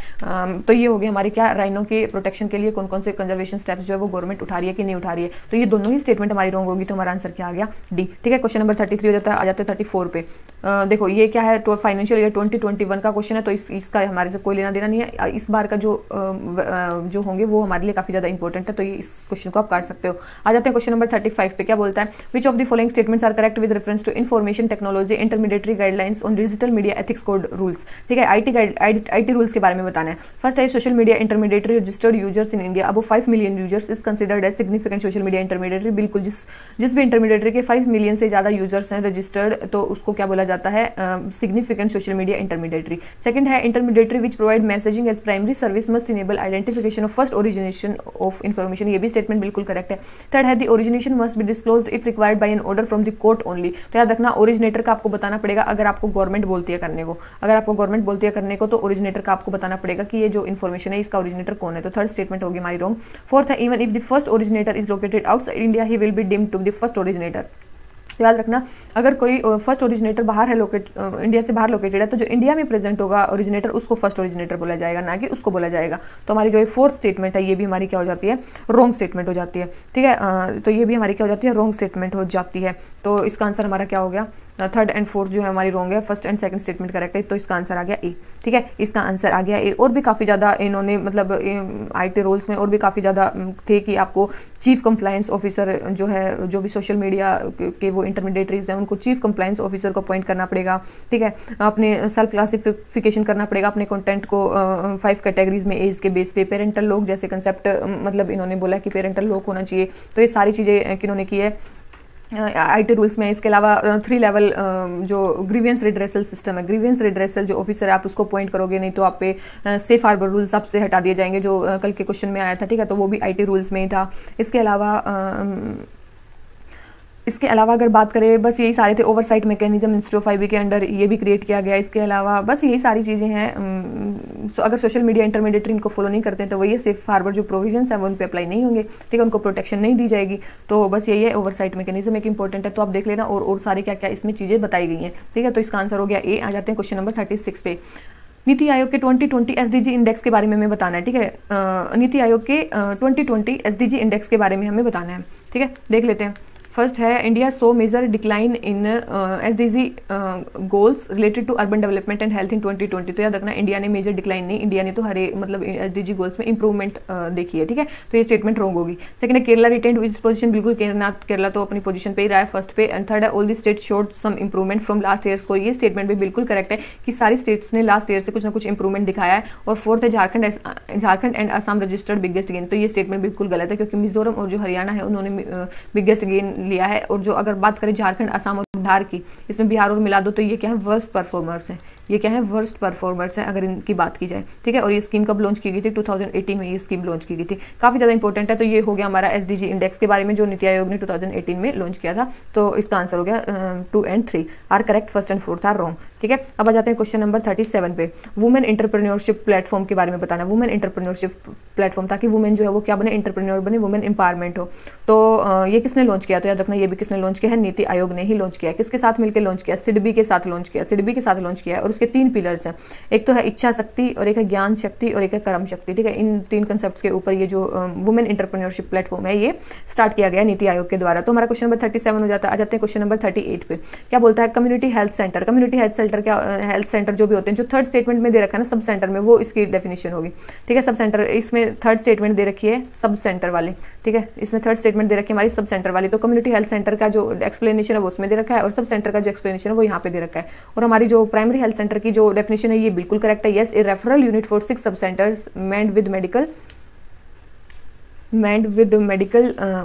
A: तो ये हो गया हमारे क्या, राइनो के प्रोटेक्शन के लिए कौन कौन से कंजर्वेशन स्टेप्स जो है वो गवर्नमेंट उठा रही है कि नहीं उठा रही है। तो ये दोनों ही स्टेटमेंट हमारी रॉन्ग होगी, तो हमारा आंसर क्या आ गया? डी, ठीक है। क्वेश्चन नंबर 33 हो जाता है, आ जाते हैं 34 पे। देखो ये क्या है, तो फाइनेंशियल ईयर 2021 का क्वेश्चन है, तो इसका हमारे से कोई लेना देना नहीं है। इस बार का जो होंगे वो हमारे लिए काफी ज्यादा इंपॉर्टेंट है, तो ये इस क्वेश्चन को आप काट सकते हो। आ जाते हैं क्वेश्चन नंबर 35 पे। क्या बोलता है? Which of the following statements are correct with reference to information technology intermediary guidelines on digital media ethics code rules, ठीक है। आईटी रूल्स के बारे में बताना है। फर्स्ट है social media intermediary registered users in India above 5 million users is considered as significant social media intermediary. बिल्कुल, जिस भी इंटरमीडिएटरी के 5 मिलियन से ज्यादा यूजर्स हैं रजिस्टर्ड, तो उसको क्या बोला जाता है? Significant social media intermediary. Second है intermediary which provide messaging as primary service must enable identification of first origination of information, ये भी स्टेटमेंट बिल्कुल करेक्ट है। थर्ड है the origination must be disclosed if required by an order from the court only. तो याद रखना, ओरिजिनेटर का आपको बताना पड़ेगा अगर आपको गवर्नमेंट बोलती है करने को, तो ओरिजिनेटर का आपको बताना पड़ेगा कि ये जो इन्फॉर्मेशन है इसका ओरिजिनेटर कौन है। तो थर्ड स्टेटमेंट होगी हमारी रॉन्ग। फोर्थ है even if the first originator is located outside India he will be deemed to the first originator. याद रखना, अगर कोई फर्स्ट ओरिजिनेटर बाहर है, इंडिया से बाहर लोकेटेड है, तो जो इंडिया में प्रेजेंट होगा ओरिजिनेटर, उसको फर्स्ट ओरिजिनेटर बोला जाएगा, ना कि उसको बोला जाएगा। तो हमारी जो फोर्थ स्टेटमेंट है ये भी हमारी क्या हो जाती है? रॉन्ग स्टेटमेंट हो जाती है, ठीक है। तो ये भी हमारी क्या हो जाती है? रॉन्ग स्टेटमेंट हो जाती है। तो इसका आंसर हमारा क्या हो गया? थर्ड एंड फोर्थ जो है हमारी रॉन्ग है, first and second statement correct है, तो इसका आंसर आ गया ए, ठीक है। इसका आंसर आ गया ए। और भी काफ़ी ज़्यादा इन्होंने मतलब आईटी रोल्स में और भी काफ़ी ज़्यादा थे कि आपको चीफ कंप्लायंस ऑफिसर जो है, जो भी सोशल मीडिया के वो इंटरमीडिएटरीज हैं, उनको चीफ कंप्लायंस ऑफिसर को अपॉइंट करना पड़ेगा, ठीक है। अपने सेल्फ क्लासिफिकेशन करना पड़ेगा अपने कंटेंट को 5 कैटेगरीज में एज के बेस पे। पेरेंटल लॉक जैसे कंसेप्ट मतलब इन्होंने बोला कि पेरेंटल लॉक होना चाहिए, तो ये सारी चीज़ें किन्होंने की है आईटी रूल्स में। इसके अलावा 3 लेवल जो ग्रीवियंस रिड्रेसल सिस्टम है, ग्रीवियंस रिड्रेसल जो ऑफिसर है आप उसको अपॉइंट करोगे, नहीं तो आप पे सेफ हार्बर रूल्स आपसे हटा दिए जाएंगे, जो कल के क्वेश्चन में आया था, ठीक है। तो वो भी आईटी रूल्स में ही था। इसके अलावा अगर बात करें, बस यही सारे थे। Oversight mechanism ministry of IB के अंडर ये भी क्रिएट किया गया। इसके अलावा बस यही सारी चीज़ें हैं। अगर सोशल मीडिया इंटरमीडिएटरी इनको फॉलो नहीं करते हैं तो वही सेफ हार्बर जो प्रोविजंस हैं वो उन पे अप्लाई नहीं होंगे, ठीक है, उनको प्रोटेक्शन नहीं दी जाएगी। तो बस यही है, ओवरसाइट मैकेनिज्म एक इंपॉर्टेंट है, तो आप देख लेना। और सारी क्या क्या इसमें चीज़ें बताई गई हैं, ठीक है। तो इसका आंसर हो गया ए। आ जाते हैं क्वेश्चन नंबर 36 पे। नीति आयोग के 2020 एसडीजी इंडेक्स के बारे में हमें बताना है, ठीक है। नीति आयोग के 2020 एसडीजी इंडेक्स के बारे में हमें बताना है, ठीक है। देख लेते हैं। फर्स्ट है India so major decline in SDG goals related to urban development and health in 2020। तो याद रखना, इंडिया ने मेजर डिक्लाइन नहीं, इंडिया ने तो हरे मतलब एसडीजी गोल्स में इंप्रूवमेंट देखी है, ठीक है। तो ये स्टेटमेंट रॉन्ग होगी। सेकंड है केरला रिटेन्ड विच पोजीशन, बिल्कुल केरला तो अपनी पोजीशन पे ही रहा है फर्स्ट पे। एंड थर्ड है all the state showed some improvement from last year score. ये स्टेटमेंट भी बिल्कुल करेक्ट है कि सारी स्टेट्स ने लास्ट ईयर से कुछ ना कुछ इंप्रूवमेंट दिखाया है। और फोर्थ है Jharkhand and Assam registered biggest gain. तो ये स्टेटमेंट बिल्कुल गलत है, क्योंकि मिजोरम और जो हरियाणा है उन्होंने बिगेस्ट गेन लिया है। और जो अगर बात करें झारखंड, असम और बिहार की, इसमें बिहार और मिला दो तो ये क्या है? वर्स्ट परफॉर्मर्स हैं, ये क्या है, वर्स्ट परफॉर्मर्स है अगर इनकी बात की जाए, ठीक है। और ये स्कीम कब लॉन्च की गई थी, 2018 में ये स्कीम लॉन्च की गई थी, काफ़ी ज़्यादा इंपॉर्टेंट है। तो ये हो गया हमारा SDG इंडेक्स के बारे में जो नीति आयोग ने 2018 में लॉन्च किया था। तो इसका आंसर हो गया 2 and 3 are correct, first and fourth are wrong, ठीक है। अब आ जाते हैं क्वेश्चन नंबर 37 पे, वुमेन एंटरप्रेन्योरशिप प्लेटफॉर्म के बारे में बताना। वुमेन एंटरप्रेन्योरशिप प्लेटफॉर्म, ताकि वुमेन जो है वो क्या बने, एंटरप्रेन्योर बने, वुमेन एम्पावरमेंट हो। तो ये किसने लॉन्च किया, तो याद रखना ये भी किसने लॉन्च किया है, नीति आयोग ने ही लॉन्च किया है। किसके साथ मिलकर लॉन्च किया, सिडबी के साथ लॉन्च किया, सिडबी के साथ लॉन्च किया है। और उसके 3 पिलर्स हैं, एक तो है इच्छा शक्ति, और एक है ज्ञान शक्ति, और एक है कर्म शक्ति, ठीक है। इन 3 कंसेप्ट के ऊपर ये जो वुमेन एंटरप्रेन्योरशिप प्लेटफॉर्म है ये स्टार्ट किया गया नीति आयोग के द्वारा। तो हमारा क्वेश्चन नंबर 37 हो जाता है। आ जाते हैं क्वेश्चन नंबर 38 पे, क्या बोलता है, community health centre. Community health centre क्या, हेल्थ सेंटर जो भी होते हैं, जो थर्ड स्टेटमेंट में दे रखा है ना सब सेंटर में, वो इसकी डेफिनेशन होगी, ठीक है। सब सेंटर, इसमें थर्ड स्टेटमेंट दे रखी है सब सेंटर वाली, ठीक है। इसमें थर्ड स्टेटमेंट दे रखी है हमारी सब सेंटर वाली। तो कम्युनिटी हेल्थ सेंटर का जो एक्सप्लेनेशन है वो उसमें दे रखा है, और सब सेंटर का जो एक्सप्लेनेशन है वो यहाँ पे दे रखा है। और हमारी जो प्राइमरी हेल्थ सेंटर की जो डेफिनेशन है ये बिल्कुल करेक्ट है। Yes, a referral unit for 6 sub centres manned with medical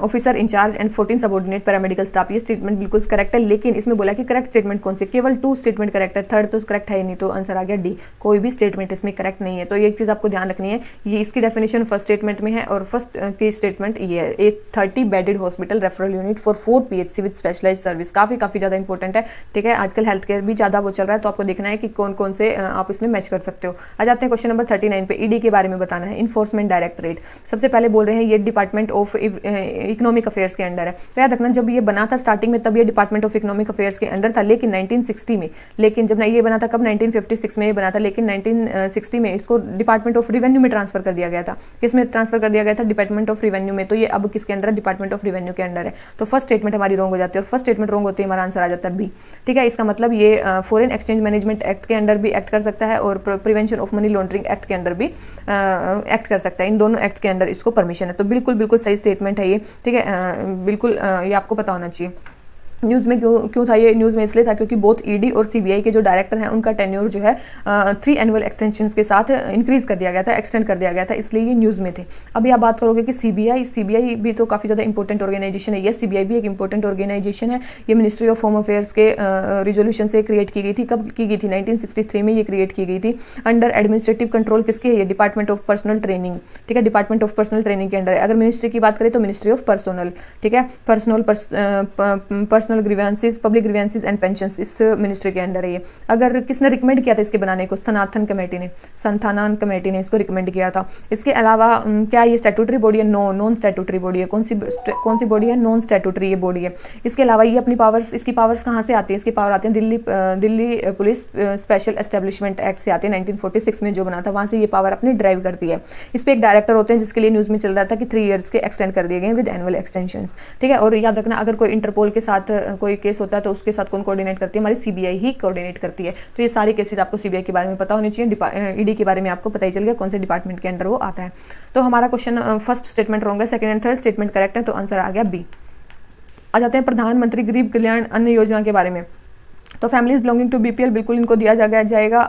A: officer in charge and 14 subordinate paramedical staff. ये स्टेटमेंट बिल्कुल करेक्ट है, लेकिन इसमें बोला कि करेक्ट स्टेटमेंट कौन से, केवल 2 स्टेटमेंट करेक्ट है, थर्ड तो करेक्ट है ही नहीं। तो आंसर आ गया डी, कोई भी स्टेटमेंट इसमें करेक्ट नहीं है। तो ये एक चीज़ आपको ध्यान रखनी है, ये इसकी डेफिनेशन फर्स्ट स्टेटमेंट में है, और फर्स्ट की स्टेटमेंट ये है, एक 30 bedded hospital referral unit for 4 PHC with specialised service. काफ़ी ज़्यादा इंपॉर्टेंट है, ठीक है। आजकल हेल्थ केयर भी ज़्यादा वो चल रहा है, तो आपको देखना है कि कौन कौन से आप इसमें मैच कर सकते हो। आ जाते हैं क्वेश्चन नंबर 39 पे, ED के बारे में बताना है, इन्फोर्समेंट डायरेक्टरेट। सबसे पहले बोल रहे हैं ये डिपार्टमेंट ऑफ इकोनॉमिक अफेयर्स के अंडर है। तो याद रखना जब ये बना था स्टार्टिंग में तब ये डिपार्टमेंट ऑफ इकोनॉमिक अफेयर्स के अंडर था, लेकिन 1960 में, लेकिन जब ये बना था कब, 1956 में ये बना था, लेकिन 1960 में इसको डिपार्टमेंट ऑफ रिवेन्यू में ट्रांसफर कर दिया गया था। किसमें ट्रांसफर कर दिया गया था, डिपार्टमेंट ऑफ रिवेन्यू में। तो ये अब किसके अंडर है, डिपार्टमेंट ऑफ रिवेन्यू के अंडर है। तो फर्स्ट स्टेटमेंट हमारी रॉन्ग हो जाती है, और फर्स्ट स्टेटमेंट रॉन्ग होती है हमारा आंसर आ जाता है बी, ठीक है। इसका मतलब ये फॉरेन एक्सचेंज मैनेजमेंट एक्ट के अंडर भी एक्ट कर सकता है, और prevention of money laundering act के अंडर भी एक्ट कर सकता है। इन दोनों एक्ट के अंदर इसको परमिशन है। तो बिल्कुल सही स्टेटमेंट है ये, ठीक है। बिल्कुल ये आपको पता होना चाहिए। न्यूज़ में क्यों था ये, न्यूज़ में इसलिए था क्योंकि बोथ ईडी और सीबीआई के जो डायरेक्टर हैं उनका टेन्योर जो है 3 एनुअल एक्सटेंशंस के साथ इंक्रीज कर दिया गया था, एक्सटेंड कर दिया गया था, इसलिए ये न्यूज़ में थे। अभी आप बात करोगे कि सीबीआई भी तो काफ़ी ज़्यादा इंपॉर्टेंट ऑर्गेनाइजेशन है। ये सीबीआई भी एक इंपॉर्टेंट ऑर्गेनाइजेशन है। ये मिनिस्ट्री ऑफ होम अफेयर्स के रिजोल्यूशन से क्रिएट की गई थी। कब की गई थी, 1963 में ये क्रिएट की गई थी। अंडर एडमिनिस्ट्रेटिव कंट्रोल किसके है, ये डिपार्टमेंट ऑफ पर्सनल ट्रेनिंग, ठीक है। डिपार्टमेंट ऑफ पर्सनल ट्रेनिंग के अंडर है। अगर मिनिस्ट्री की बात करें तो मिनिस्ट्री ऑफ पर्सनल, ठीक है। Personal grievances, public grievances and pensions इस मिनिस्ट्री के अंडर है ये। अगर किसने रिकमेंड किया था इसके बनाने को, संथानन कमेटी ने इसको रिकमेंड किया था। इसके अलावा क्या ये स्टैट्यूटरी बॉडी है, नॉन स्टैट्यूटरी बॉडी है। कौन सी बॉडी है, नॉन स्टैट्यूटरी ये बॉडी है। इसके अलावा ये अपनी पावर्स, इसकी पावर्स कहाँ से आती है, इसकी पावर आती है Delhi police special establishment act से आती है, 1946 में जो बना था, वहाँ से ये पावर अपनी ड्राइव करती है। इस पर एक डायरेक्टर होते हैं जिसके लिए न्यूज़ में चल रहा था कि 3 ईयर्स के एक्सटेंड कर दिए गए विद एनुअल एक्सटेंशंस, ठीक है। और याद रखना अगर कोई इंटरपोल के साथ कोई केस होता है तो उसके साथ कौन कोऑर्डिनेट करती है, हमारी सीबीआई ही कोऑर्डिनेट करती है। तो ये सारे केसेस आपको सीबीआई के बारे में पता होनी चाहिए। ईडी के बारे में आपको पता ही चल गया कौन से डिपार्टमेंट के अंडर वो आता है। तो हमारा क्वेश्चन फर्स्ट स्टेटमेंट रॉन्ग है, second and third statement correct है, तो आंसर आ गया बी। आ जाते हैं प्रधानमंत्री गरीब कल्याण अन्न योजना के बारे में। तो फैमिलीज बिलोंगिंग टू बीपीएल बिल्कुल इनको दिया जाएगा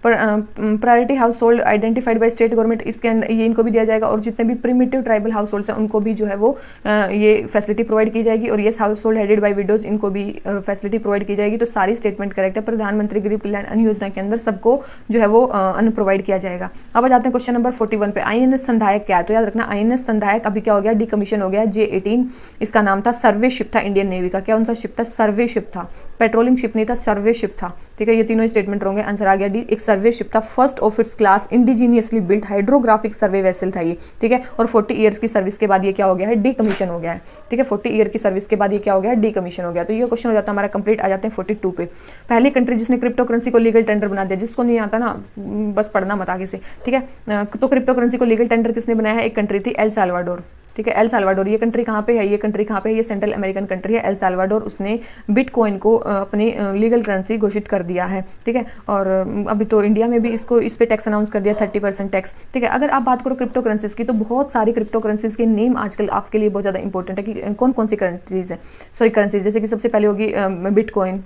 A: priority house hold identified by state government, इसके ये इनको भी दिया जाएगा। और जितने भी प्रिमिटिव ट्राइबल हाउस होल्ड्स हैं उनको भी जो है वो ये फैसिलिटी प्रोवाइड की जाएगी। और ये house hold headed by widows, इनको भी फैसिलिटी प्रोवाइड की जाएगी। तो सारी स्टेटमेंट करेक्ट है। प्रधानमंत्री गरीब कल्याण अन्न योजना के अंदर सबको जो है वो अन्न प्रोवाइड किया जाएगा। अब आ जाते हैं क्वेश्चन नंबर 41 पे, INS संधायक क्या है। तो याद रखना INS संधायक अभी क्या हो गया, डिकमीशन हो गया। J18 इसका नाम था, सर्वे शिप था इंडियन नेवी का। क्या उनका शिप था, सर्वे शिप था, पेट्रोलिंग शिप नहीं था, सर्वे शिप था, ठीक है। ये तीनों स्टेटमेंट होंगे, आंसर आ गया डी। एक सर्वे शिप था, first of its class indigenously built hydrographic survey vessel था ये, ठीक है। और 40 ईयर्स की सर्विस के बाद ये क्या हो गया है, डी कमीशन हो गया है, ठीक है। 40 ईयर की सर्विस के बाद ये क्या हो गया, डी कमीशन हो गया। तो ये क्वेश्चन हो जाता है हमारा कंप्लीट। आ जाते हैं 42 पे, पहली कंट्री जिसने क्रिप्टो करेंसी को लीगल टेंडर बना दिया। जिसको नहीं आता ना बस पढ़ना मत आगे से, ठीक है। तो क्रिप्टो करेंसी को लीगल टेंडर किसने बनाया है, एक कंट्री थी एल साल्वाडोर, ठीक है। एल साल्वाडोर, ये कंट्री कहाँ पे है, ये कंट्री कहाँ पे है, ये सेंट्रल अमेरिकन कंट्री है एल साल्वाडोर। उसने बिटकॉइन को अपनी लीगल करेंसी घोषित कर दिया है, ठीक है। और अभी तो इंडिया में भी इस पे टैक्स अनाउंस कर दिया, 30% टैक्स, ठीक है। अगर आप बात करो क्रिप्टो करेंसीज की तो बहुत सारी क्रिप्टो करेंसीज के नेम आजकल आपके लिए बहुत ज़्यादा इंपॉर्टेंट है कि कौन कौन सी करेंसीज, जैसे कि सबसे पहले होगी बिटकॉइन,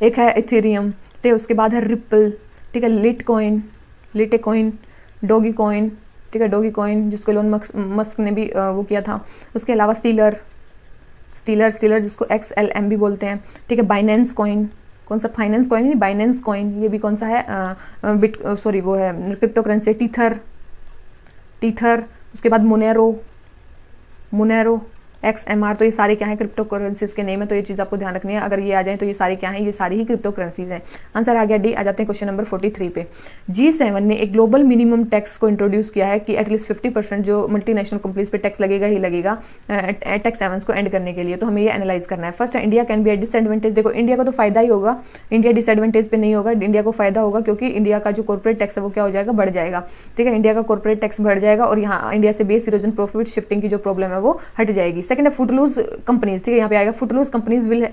A: एक है इथेरियम, ठीक है। उसके बाद है रिप्पल, ठीक है, लिटकॉइन, डोगी कॉइन, ठीक है, डोगी कॉइन जिसको एलोन मस्क ने भी वो किया था। उसके अलावा स्टीलर जिसको XLM भी बोलते हैं, ठीक है। बाइनेंस कॉइन, कौन सा फाइनेंस कॉइन नहीं, बाइनेंस कॉइन, ये भी कौन सा है, वो है क्रिप्टो करेंसी, टीथर, उसके बाद मोनेरो, XMR, तो ये सारे क्या है, क्रिप्टो करेंसीज के नेम है। तो ये चीज़ आपको ध्यान रखनी है, अगर ये आ जाए तो ये सारे क्या है, ये सारी ही क्रिप्टो करेंसीज हैं। आंसर आ गया डी। आ जाते हैं क्वेश्चन नंबर 43 पे। G7 ने एक ग्लोबल मिनिमम टैक्स को इंट्रोड्यूस किया है कि एटलीस्ट 50% जो मल्टीनेशनल कंपनीज पे टैक्स लगेगा ही लगेगा टैक्स हेवंस को एंड करने के लिए। तो हमें ये एनालाइज करना है। फर्स्ट है, India can be A disadvantage. देखो इंडिया को तो फायदा ही होगा, इंडिया डिसएडवांटेज पे नहीं होगा, इंडिया को फायदा होगा क्योंकि इंडिया का जो कॉर्पोरेट टैक्स है वो क्या हो जाएगा, बढ़ जाएगा। ठीक है, इंडिया का कॉर्पोरेट टैक्स बढ़ जाएगा और यहाँ इंडिया से बेस इरोजन, प्रॉफिट शिफ्टिंग की जो प्रॉब्लम है वो हट जाएगी। सेकंड है, फुटलूज कंपनीज। ठीक है, यहाँ पे आएगा footloose companies will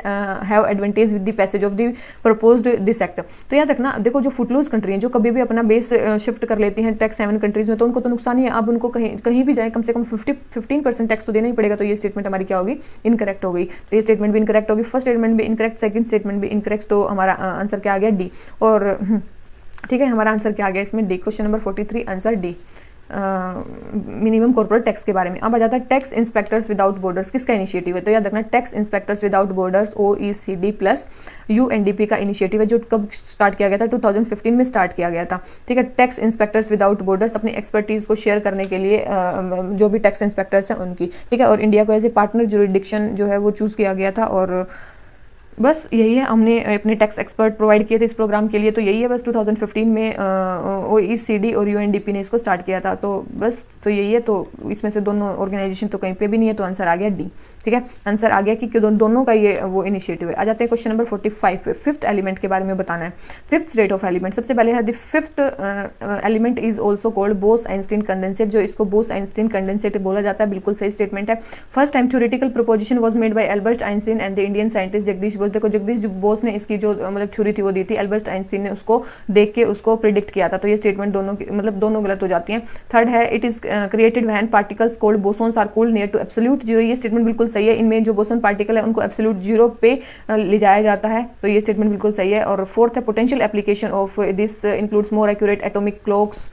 A: have advantage with the passage of the proposed this act. तो याद रखना, देखो जो फुटलूज कंट्री है जो कभी भी अपना बेस शिफ्ट कर लेती हैं टैक्स हेवन कंट्रीज में, तो उनको तो नुकसान ही है। अब उनको कहीं भी जाए कम से कम 15% टैक्स तो देना ही पड़ेगा। तो ये स्टेटमेंट हमारी क्या होगी, इनकरेक्ट हो गई। तो ये स्टेटमेंट भी इनकरेक्ट होगी, फर्स्ट स्टेटमेंट भी इनकरेक्ट, सेकंड स्टेटमेंट भी इनकरेक्ट। तो हमारा आंसर क्या आ गया, डी। और ठीक है, हमारा आंसर क्या आ गया इसमें, D. Question number 43 answer D, minimum corporate tax के बारे में। अब आ जाता है टैक्स इंस्पेक्टर्स विदाउट बॉर्डर्स, किसका इनिशिएटिव है। तो याद रखना, tax inspectors without borders OECD plus UNDP का इनिशिएटिव है, जो कब स्टार्ट किया गया था, 2015 में स्टार्ट किया गया था। ठीक है, टैक्स इंस्पेक्टर्स विदाउट बॉर्डर्स अपनी एक्सपर्टीज को शेयर करने के लिए जो भी टैक्स इंस्पेक्टर्स हैं उनकी। ठीक है, और इंडिया को एज ए पार्टनर जुरिडिक्शन जो है वो चूज किया गया था। और बस यही है, हमने अपने टैक्स एक्सपर्ट प्रोवाइड किए थे इस प्रोग्राम के लिए। तो यही है बस, 2015 में OECD और UNDP ने इसको स्टार्ट किया था। तो बस तो यही है, तो इसमें से दोनों ऑर्गेनाइजेशन तो कहीं पे भी नहीं है। तो आंसर आ गया डी। ठीक है, आंसर आ गया कि दोनों का ये वो इनिशिएटिव है। आ जाते हैं क्वेश्चन नंबर 45 पे। फिफ्थ एलिमेंट के बारे में बताना है, फिफ्थ स्टेट ऑफ एलिमेंट। सबसे पहले है the fifth element is also called Bose-Einstein condensate, जो इसको बोस-आइंस्टीन कंडेंसेट बोला जाता है। बिल्कुल सही स्टेटमेंट है। First time theoretical proposition was made by Albert Einstein and the Indian scientist Jagdish Bose. देखो जगदीश बोस ने इसकी जो मतलब थ्योरी थी वो दी थी, एल्बर्ट आइंस्टीन ने उसको देख के उसको प्रिडिक्ट किया था। तो ये स्टेटमेंट दोनों मतलब दोनों गलत हो जाती हैं। थर्ड है, it is created when particles called bosons are cooled near to absolute zero. ये स्टेटमेंट बिल्कुल सही है। इनमें जो बोसोन पार्टिकल है उनको एब्सोल्यूट जीरो पे ले जाया जाता है। तो ये स्टेटमेंट बिल्कुल सही है। और फोर्थ है, potential application of this includes more accurate atomic clocks,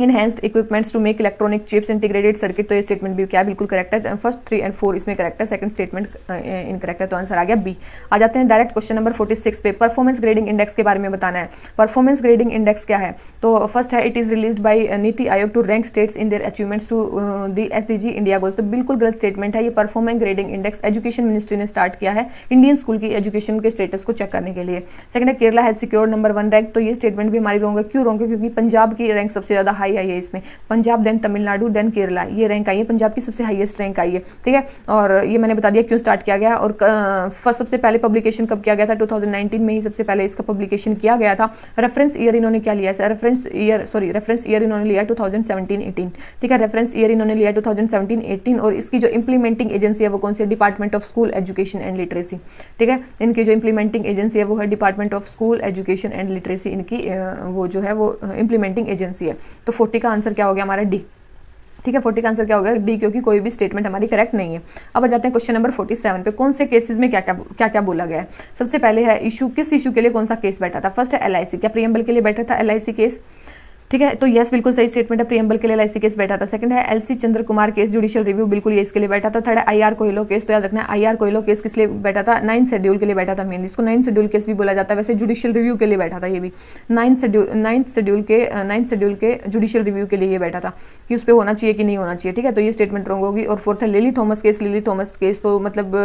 A: enhanced equipments to make electronic chips, integrated circuit. तो ये स्टेटमेंट भी क्या बिल्कुल करेक्ट है। फर्स्ट 3 और 4 इसमें करेक्ट है, सेकंड स्टेटमेंट इनकरेक्ट है। तो आंसर आ गया बी। आ जाते हैं डायरेक्ट क्वेश्चन नंबर 46 पे। परफॉर्मेंस ग्रेडिंग इंडेक्स के बारे में बताना है। परफॉर्मेंस ग्रेडिंग इंडेक्स क्या है। तो फर्स्ट है, it is released by NITI Aayog to rank states in their achievements to the SDG India goals. तो बिल्कुल गलत स्टेटमेंट है। ये performance grading index education ministry ने स्टार्ट किया है इंडियन स्कूल की एजुकेशन के स्टेटस को चेक करने के लिए। सेकंड है, Kerala has secured number 1 rank. तो ये स्टेटमेंट भी हमारी रॉन्ग है। क्यों रॉन्ग है, क्योंकि पंजाब की रैंक सबसे ज्यादा हाई आई है इसमें। पंजाब देन तमिलनाडु देन केरला, ये रैंक आई है, पंजाब की सबसे हाईएस्ट रैंक आई है। ठीक है, और ये मैंने बता दिया क्यों स्टार्ट किया गया। और फर्स्ट सबसे पहले पब्लिकेशन कब किया गया था, 2019 में ही सबसे पहले इसका पब्लिकेशन किया गया था। रेफरेंस ईयर इन्होंने क्या लिया है, रेफरेंस ईयर इन्होंने लिया 2017-18। ठीक है, रेफरेंस ईयर इन्होंने लिया 2017-18। और इसकी जो इंप्लीमेंटिंग एजेंसी है वो कौन सी है, department of school education and literacy. ठीक है, इनकी जो इंप्लीमेंटिंग एजेंसी है वो है department of school education and literacy, इनकी वो जो है वो इंप्लीमेंटिंग एजेंसी है। तो 40 का आंसर क्या हो गया हमारा, डी। ठीक है, 40 का आंसर क्या होगा, डी, क्योंकि कोई भी स्टेटमेंट हमारी करेक्ट नहीं है। अब आ जाते हैं क्वेश्चन नंबर 47 पे। कौन से केसेस में क्या क्या बोला गया है। सबसे पहले है इशू, किस इशू के लिए कौन सा केस बैठा था। फर्स्ट है LIC, क्या प्रियम्बल के लिए बैठा था LIC केस। ठीक है, तो यस बिल्कुल सही स्टेटमेंट है, प्रियम्बल के लिए LIC केस बैठा था। सेकंड है LC चंद्र कुमार केस, जुडिशियल रिव्यू, बिल्कुल ये इसके लिए बैठा था। थर्ड है IR कोयलो केस। तो याद रखना है IR कोयलो केस किस लिए बैठा था, 9th शेड्यूल के लिए बैठा था। मेनली इसको 9th शेड्यूल केस भी बोला जाता है। वैसे जुडिशियल रिव्यू के लिए बैठा था ये भी, 9th शेड्यूल के जुडिशियल रिव्यू के लिए ये बैठा था कि उस पर होना चाहिए कि नहीं होना चाहिए। ठीक है, तो ये स्टेटमेंट रॉन्ग होगी। और फोर्थ है Lily Thomas case. Lily Thomas case तो मतलब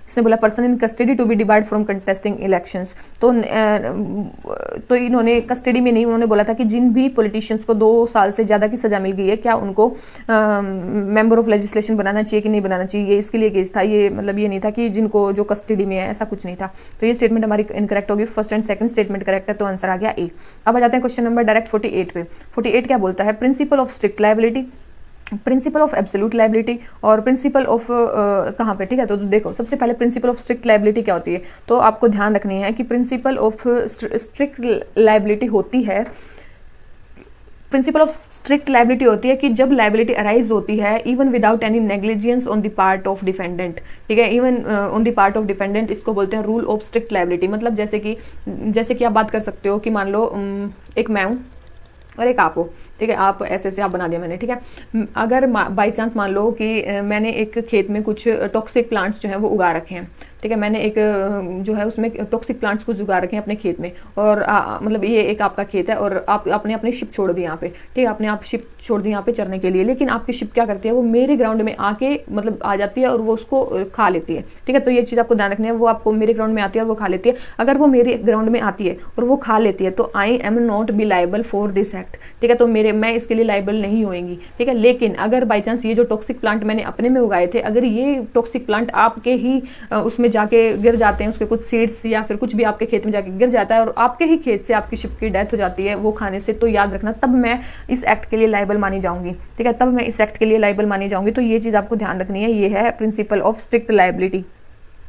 A: इसने बोला person in custody to be debarred from contesting elections. तो इन्होंने कस्टडी में नहीं, उन्होंने बोला था कि जिन भी पॉलिटिशियंस को 2 साल से ज्यादा की सजा मिल गई है, क्या उनको मेंबर ऑफ लेजिस्लेशन बनाना चाहिए कि नहीं बनाना चाहिए। ये इसके लिए केस था, ये मतलब ये नहीं था कि जिनको जो कस्टडी में है, ऐसा कुछ नहीं था। तो ये स्टेटमेंट हमारी इनकरेक्ट होगी। First and second statement correct है, तो आंसर आ गया ए। अब आ जाते हैं क्वेश्चन नंबर डायरेक्ट 48 पे। 48 क्या बोलता है, principle of strict liability, principle of absolute liability और प्रिंसिपल ऑफ कहाँ पे। ठीक है, तो देखो सबसे पहले प्रिंसिपल ऑफ स्ट्रिक्ट लायबिलिटी क्या होती है। तो आपको ध्यान रखनी है कि प्रिंसिपल ऑफ स्ट्रिक्ट लायबिलिटी होती है, प्रिंसिपल ऑफ स्ट्रिक्ट लायबिलिटी होती है कि जब लायबिलिटी अराइज होती है even without any negligence on the part of defendant. ठीक है, even on the part of defendant, इसको बोलते हैं रूल ऑफ स्ट्रिक्ट लायबिलिटी। मतलब जैसे कि आप बात कर सकते हो कि मान लो एक मैं हूँ और एक आप हो। ठीक है, आप ऐसे आप बना दिया मैंने। ठीक है, अगर बाई चांस मान लो कि मैंने एक खेत में कुछ टॉक्सिक प्लांट्स जो हैं वो उगा रखे हैं। ठीक है, मैंने एक जो है उसमें टॉक्सिक प्लांट्स को जुगा रखे हैं अपने खेत में, और मतलब ये एक आपका खेत है और आपने अपनी शिप छोड़ दी यहाँ पे, ठीक है, आपने शिप छोड़ दी यहाँ पे चरने के लिए, लेकिन आपकी शिप क्या करती है, वो मेरे ग्राउंड में आके मतलब आ जाती है और वो उसको खा लेती है। ठीक है, तो ये चीज़ आपको ध्यान रखनी है, वो आपको मेरे ग्राउंड में आती है और वो खा लेती है। अगर वो मेरे ग्राउंड में आती है और वो खा लेती है तो I am not be liable for this act. ठीक है, तो मैं इसके लिए लाइबल नहीं होएंगी। ठीक है, लेकिन अगर बाई चांस ये जो टॉक्सिक प्लांट मैंने अपने में उगाए थे, अगर ये टॉक्सिक प्लांट आपके ही उसमें जाके गिर जाते हैं, उसके कुछ सीड्स या फिर कुछ भी आपके खेत में जाके गिर जाता है और आपके ही खेत से आपकी शिप की डेथ हो जाती है वो खाने से, तो याद रखना तब मैं इस एक्ट के लिए लाइबल मानी जाऊंगी। ठीक है, तब मैं इस एक्ट के लिए लाइबल मानी जाऊंगी। तो ये चीज़ आपको ध्यान रखनी है, ये है प्रिंसिपल ऑफ स्ट्रिक्ट लायबिलिटी।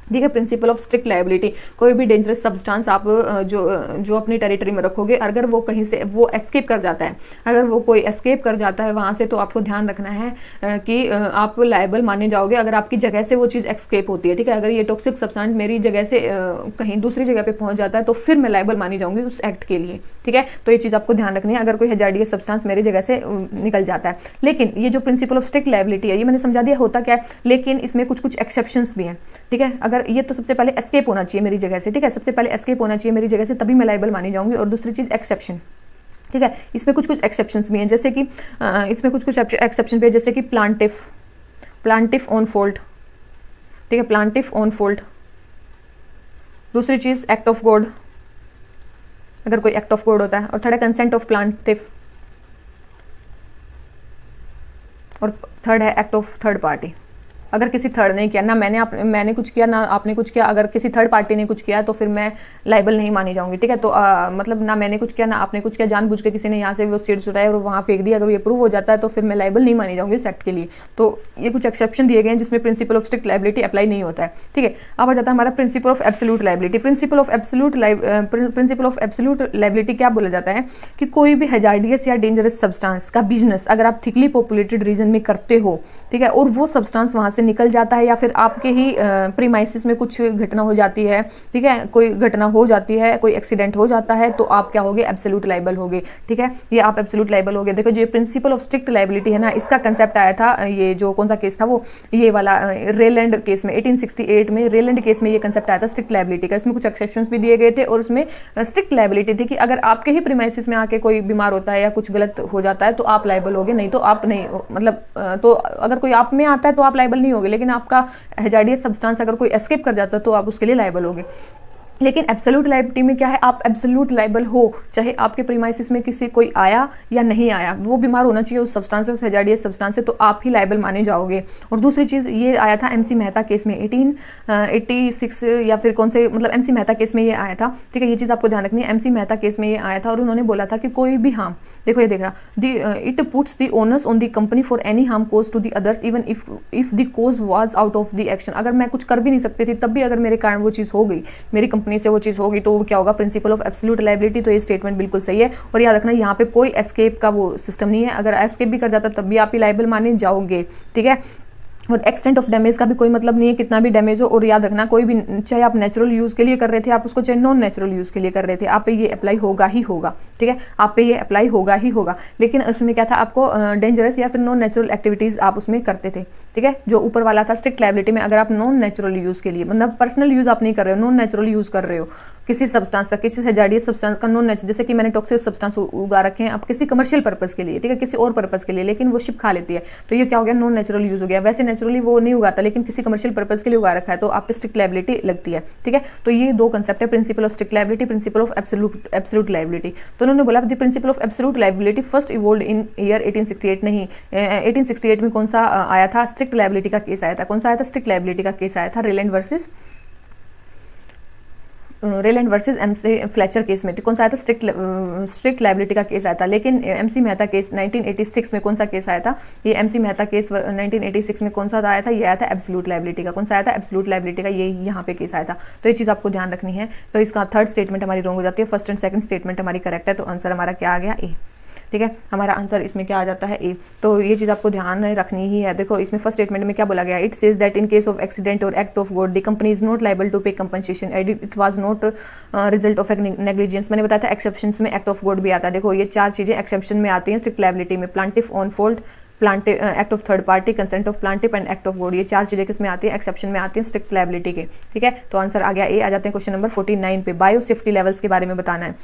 A: ठीक है, प्रिंसिपल ऑफ स्ट्रिक्ट लायबिलिटी। कोई भी डेंजरस सब्सटेंस आप जो अपनी टेरिटरी में रखोगे, अगर वो कहीं से वो एस्केप कर जाता है, अगर वो कोई एस्केप कर जाता है वहाँ से, तो आपको ध्यान रखना है कि आप लायबल माने जाओगे अगर आपकी जगह से वो चीज़ एस्केप होती है। ठीक है, अगर ये टॉक्सिक सब्सटेंस मेरी जगह से कहीं दूसरी जगह पे पहुँच जाता है तो फिर मैं लायबल मानी जाऊँगी उस एक्ट के लिए। ठीक है, तो ये चीज़ आपको ध्यान रखनी है अगर कोई हैजार्डियस सब्सटेंस मेरी जगह से निकल जाता है। लेकिन ये जो प्रिंसिपल ऑफ स्ट्रिक्ट लायबिलिटी है, ये मैंने समझा दिया होता क्या है, लेकिन इसमें कुछ कुछ एक्सेप्शंस भी हैं। ठीक है, अगर ये तो सबसे पहले एस्केप होना चाहिए मेरी जगह से। ठीक है, सबसे पहले एस्केप होना चाहिए मेरी जगह से, तभी मैं लायबल मानी जाऊंगी। और दूसरी चीज एक्सेप्शन। ठीक है, इसमें कुछ कुछ एक्सेप्शंस भी हैं, जैसे कि इसमें कुछ कुछ एक्सेप्शन भी है, जैसे कि प्लांटिफ ऑन फॉल्ट। ठीक है, प्लांटिफ ऑन फॉल्ट। दूसरी चीज एक्ट ऑफ गॉड, अगर कोई एक्ट ऑफ गॉड होता है। और थर्ड है कंसेंट ऑफ प्लांटिफ। और थर्ड है एक्ट ऑफ थर्ड पार्टी। अगर किसी थर्ड ने किया, ना मैंने कुछ किया ना आपने कुछ किया, अगर किसी थर्ड पार्टी ने कुछ किया तो फिर मैं लाइबल नहीं मानी जाऊंगी। ठीक है, तो मतलब ना मैंने कुछ किया ना आपने कुछ किया, जानबूझ के किसी ने यहाँ से वो सीड्स उठाए और वहाँ फेंक दिया, अगर ये प्रूव हो जाता है तो फिर मैं लाइबल नहीं मानी जाऊंगी इस एक्ट के लिए। तो ये कुछ एक्सेप्शन दिए गए हैं जिसमें principal of strict liability apply नहीं होता है। ठीक है, अब आ जाता है हमारा principal of absolute liability. Principle of absolute liability क्या बोला जाता है कि कोई भी हैजार्डियस या डेंजरस सब्सटेंस का बिजनेस अगर आप थिकली पॉपुलेटेड रीजन में करते हो, ठीक है, और वो सब्सटेंस वहाँ से निकल जाता है या फिर आपके ही प्रीमाइसिस में कुछ घटना हो जाती है, ठीक है, कोई घटना हो जाती है, कोई एक्सीडेंट हो जाता है, तो आप क्या होगे, एब्सोल्यूट लायबल होगे। ठीक है, ये आप एब्सोल्यूट लायबल होगे। देखो जो प्रिंसिपल ऑफ स्ट्रिक्ट लायबिलिटी है ना, इसका कंसेप्ट आया था, ये जो कौन सा केस था, वो ये वाला रेलैंड केस में 1868 में रेलैंड केस में ये कंसेप्ट आया था स्ट्रिक्ट लायबिलिटी का। इसमें कुछ एक्सेप्शंस भी दिए गए थे और उसमें स्ट्रिक्ट लायबिलिटी थी कि अगर आपके ही प्रीमाइसिस में आके कोई बीमार होता है या कुछ गलत हो जाता है तो आप लायबल होगे, नहीं तो आप नहीं, मतलब तो अगर कोई आप में आता है तो आप लायबल नहीं होगे, लेकिन आपका हैजार्डियस सब्सटेंस अगर कोई एस्केप कर जाता है तो आप उसके लिए लायबल होगे। लेकिन एब्सोल्यूट लायबिलिटी में क्या है, आप एब्सोल्यूट लायबल हो, चाहे आपके प्रीमाइसिस में किसी कोई आया या नहीं आया, वो बीमार होना चाहिए उस सब्सटेंस से, उस हैजार्डियस सब्सटेंस से, तो आप ही लायबल माने जाओगे। और दूसरी चीज़ ये आया था एमसी मेहता केस में 1886 या फिर कौन से, मतलब एमसी मेहता केस में ये आया था। ठीक है, ये चीज़ आपको ध्यान रखनी है, एमसी मेहता केस में ये आया था और उन्होंने बोला था कि कोई भी हार्म, देखो ये देख रहा, it puts the onus on the company for any harm caused to the others even if the cause was out of the action. अगर मैं कुछ कर भी नहीं सकती थी तब भी अगर मेरे कारण वो चीज़ हो गई, मेरी कंपनी से वो चीज़ होगी, तो वो क्या होगा, प्रिंसिपल ऑफ एब्सोल्यूट लायबिलिटी। तो ये स्टेटमेंट बिल्कुल सही है। और याद रखना यहाँ पे कोई एस्केप का वो सिस्टम नहीं है, अगर एस्केप भी कर जाता तब भी आप ही लायबल माने जाओगे। ठीक है, और एक्सटेंट ऑफ डैमेज का भी कोई मतलब नहीं है, कितना भी डैमेज हो। और याद रखना कोई भी, चाहे आप नेचुरल यूज़ के लिए कर रहे थे, आप उसको चाहे नॉन नेचुरल यूज़ के लिए कर रहे थे, आप पे ये अप्लाई होगा ही होगा। ठीक है, आप पे ये अप्लाई होगा ही होगा। लेकिन उसमें क्या था, आपको डेंजरस या फिर नॉन नेचुरल एक्टिविटीज़ आप उसमें करते थे। ठीक है, जो ऊपर वाला था स्ट्रिक्ट लायबिलिटी में, अगर आप नॉन नेचुरल यूज़ के लिए, मतलब पर्सनल यूज़ आप नहीं कर रहे हो, नॉन नेचुरल यूज़ कर रहे हो किसी सब्सटेंस का, किसी हैजार्डियस सब्सटेंस का नॉन नेचुरल, जैसे कि मैंने टॉक्सिक सब्सटेंस उगा रखे हैं अब किसी कमर्शियल पर्पस के लिए, ठीक है, किसी और पर्पस के लिए, लेकिन वो शिप खा लेती है, तो ये क्या हो गया, नॉन नेचुरल यूज़ हो गया। वैसे नेचुरली वो नहीं उगाता, लेकिन किसी कमर्शियल पर्पस के लिए उगा रखा है, तो आप पे स्ट्रिक्ट लायबिलिटी लगती है। ठीक है, तो ये दो कंसेप्ट है, principle of strict liability, principle of absolute liability. तो उन्होंने बोला the principle of absolute liability first evolved in year 1868। नहीं, 1868 में कौन सा आया था, स्ट्रिक्ट लायबिलिटी का केस आया था। कौन सा आया था, स्ट्रिक्ट लायबिलिटी का केस आया था, Rylands versus MC Fletcher case में। कौन सा आया था, स्ट्रिक्ट लायबिलिटी का केस आया था। लेकिन एमसी मेहता केस 1986 में कौन सा केस आया था, ये एमसी मेहता केस 1986 में कौन सा आया था, ये आया था एब्सोल्यूट लायबिलिटी का। कौन सा आया था, एब्सोल्यूट लायबिलिटी का, ये यहाँ पे केस आया था। तो ये चीज़ आपको ध्यान रखनी है। तो इसका थर्ड स्टेटमेंट हमारी रॉन्ग हो जाती है, फर्स्ट एंड सेकंड स्टेटमेंट हमारी करेक्ट है, तो आंसर हमारा क्या आ गया, ए। ठीक है, हमारा आंसर इसमें क्या आ जाता है, ए। तो ये चीज़ आपको ध्यान रखनी ही है। देखो इसमें फर्स्ट स्टेटमेंट में क्या बोला गया, it says that in case of accident और act of God the company is not liable to pay compensation it was not result of negligence. मैंने बताया था एक्सेप्शंस में एक्ट ऑफ गॉड भी आता है। देखो ये चार चीज़ें एक्सेप्शन में आती हैं स्ट्रिक्ट लायबिलिटी में, plaintiff on fault, plant act of third party, consent of plaintiff and act of God, ये 4 चीजें किसमें आती है, एक्सेप्शन में आती है स्ट्रिक्ट लायबिलिटी के। ठीक है, तो आंसर आ गया ए। आ जाते हैं क्वेश्चन नंबर 49 पे। बायो सेफ्टी लेवल्स के बारे में बताना है।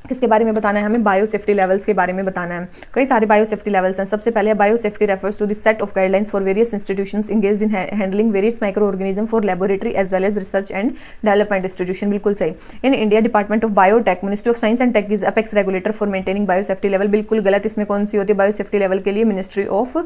A: किसके बारे में बताना है हमें, बायो सेफ्टी लेवल्स के बारे में बताना है। कई सारे बायो सेफ्टी लेवल्स हैं। सबसे पहले bio safety refers to the set of guidelines for various institutions engaged in handling various micro organism for laboratory as well as research and development institution. बिल्कुल सही। In India department of biotech, ministry of science and tech is apex regulator for maintaining bio safety level. बिल्कुल गलत। इसमें कौन सी होती है बायो सेफ्टी लेवल के लिए, ministry of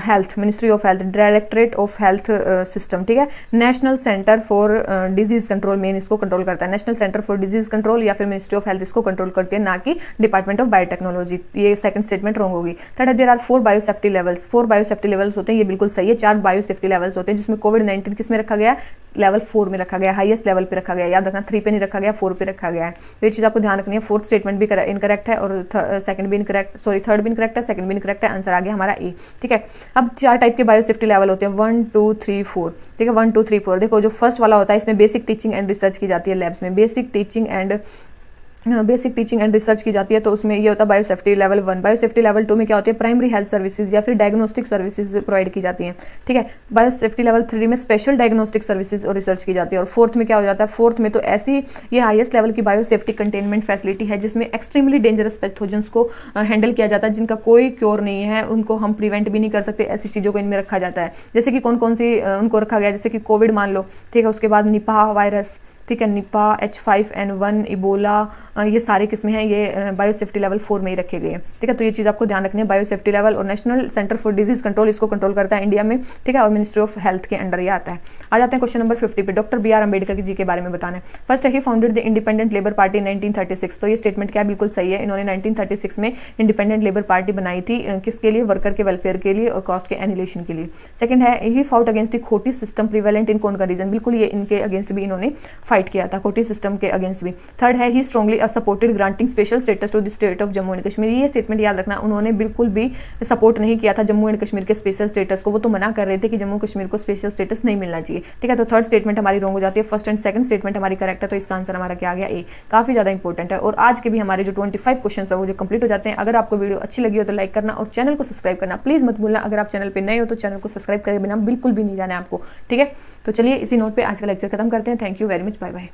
A: health, ministry of health, directorate of health system. ठीक है, national centre for disease control main इसको कंट्रोल करता है, national centre for disease control या फिर मिनिस्ट्री ऑफ हेल्थ इसको कंट्रोल करती है, ना कि डिपार्टमेंट ऑफ बायोटेक्नोलॉजी। ये सेकंड स्टेटमेंट रॉन्ग होगी। थर्ड है there are 4 bio safety levels. 4 bio safety levels होते हैं, ये बिल्कुल सही है। 4 बायो सेफ्टी लेवल्स होते हैं जिसमें कोविड-19 किस में रखा गया, लेवल 4 में रखा गया, हाईएस्ट लेवल पे रखा गया। याद रखना 3 पे नहीं रखा गया, 4 पे रखा गया है। तो ये चीज आपको ध्यान रखनी है। फोर्थ स्टेटमेंट भी इनकरेक्ट है और सेकंड भी इनकरेक्ट, सॉरी थर्ड भी इनकरेक्ट है, सेकंड भी इनकरेक्ट है। आंसर आ गया हमारा ए। ठीक है, अब 4 टाइप के बायो सेफ्टी लेवल होते हैं, 1 2 3 4। ठीक है, 1 2 3 4। देखो जो फर्स्ट वाला होता है इसमें बेसिक टीचिंग एंड रिसर्च की जाती है लैब्स में, बेसिक टीचिंग एंड रिसर्च की जाती है। तो उसमें ये होता है bio safety level 1। Bio safety level 2 में क्या होती है, प्राइमरी हेल्थ सर्विसेज या फिर डायग्नोस्टिक सर्विसेज प्रोवाइड की जाती हैं। ठीक है, बायो सेफ्टी लेवल 3 में स्पेशल डायग्नोस्टिक सर्विसेज और रिसर्च की जाती है। और फोर्थ में क्या हो जाता है, फोर्थ में तो ऐसी ये हाईएस्ट लेवल की बायो सेफ्टी कंटेनमेंट फैसिलिटी है जिसमें एक्सट्रीमली डेंजरस पैथोजेंस को हैंडल किया जाता है, जिनका कोई क्योर नहीं है, उनको हम प्रिवेंट भी नहीं कर सकते। ऐसी चीज़ों को इनमें रखा जाता है। जैसे कि कौन कौन सी उनको रखा गया, जैसे कि कोविड मान लो। ठीक है, उसके बाद निपाह वायरस, ठीक है, निपाह, H5N1, इबोला, ये सारे किस्में हैं, ये बायो सेफ्टी लेवल 4 में ही रखे गए हैं। ठीक है, तो ये चीज़ आपको ध्यान रखनी है। बायो सेफ्टी लेवल और national centre for disease control इसको कंट्रोल करता है इंडिया में। ठीक है, और मिनिस्ट्री ऑफ हेल्थ के अंडर ये आता है। आ जाते हैं क्वेश्चन नंबर 50 पे। Doctor B R Ambedkar ji के बारे में बताना है। फर्स्ट है he founded the Independent Labour Party 1936। तो ये स्टेटमेंट क्या बिल्कुल सही है। इन्होंने 1936 में इंडिपेंडेंट लेबर पार्टी बनाई थी, किसके लिए, वर्कर के वेलफेयर के लिए और कॉस्ट के एनिलेशन के लिए। सेकंड है ही फाउट अगेंस्ट द खोटी सिस्टम प्रिवेलेंट इन कौन का रीजन। बिल्कुल ये इनके अगेंस्ट भी इन्होंने फाइट किया था, खोटी सिस्टम के अगेंस्ट भी। थर्ड है he strongly supported granting special status to the state of Jammu and Kashmir. ये स्टेटमेंट याद रखना, उन्होंने बिल्कुल भी सपोर्ट नहीं किया था जम्मू एंड कश्मीर के स्पेशल स्टेटस को। वो तो मना कर रहे थे कि जम्मू कश्मीर को स्पेशल स्टेटस नहीं मिलना चाहिए। ठीक है, तो थर्ड स्टेटमेंट हमारी रॉन्ग हो जाती है। फर्स्ट एंड सेकंड स्टेटमेंट हमारी करेक्ट है, तो इसका आंसर हमारा क्या आ गया, ए। काफी ज्यादा इंपॉर्टेंट है। और आज के भी हमारे जो 25 क्वेश्चन है वो जो कंप्लीट हो जाते हैं। अगर आपको वीडियो अच्छी लगी हो तो लाइक करना और चैनल को सब्सक्राइब करना प्लीज मत भूलना। अगर आप चैनल पर नए हो तो चैनल को सब्सक्राइब करे बिना बिल्कुल भी नहीं जाना है आपको। ठीक है, तो चलिए इसी नोट पर आज का लेक्चर खत्म करते हैं। Thank you very much, bye bye.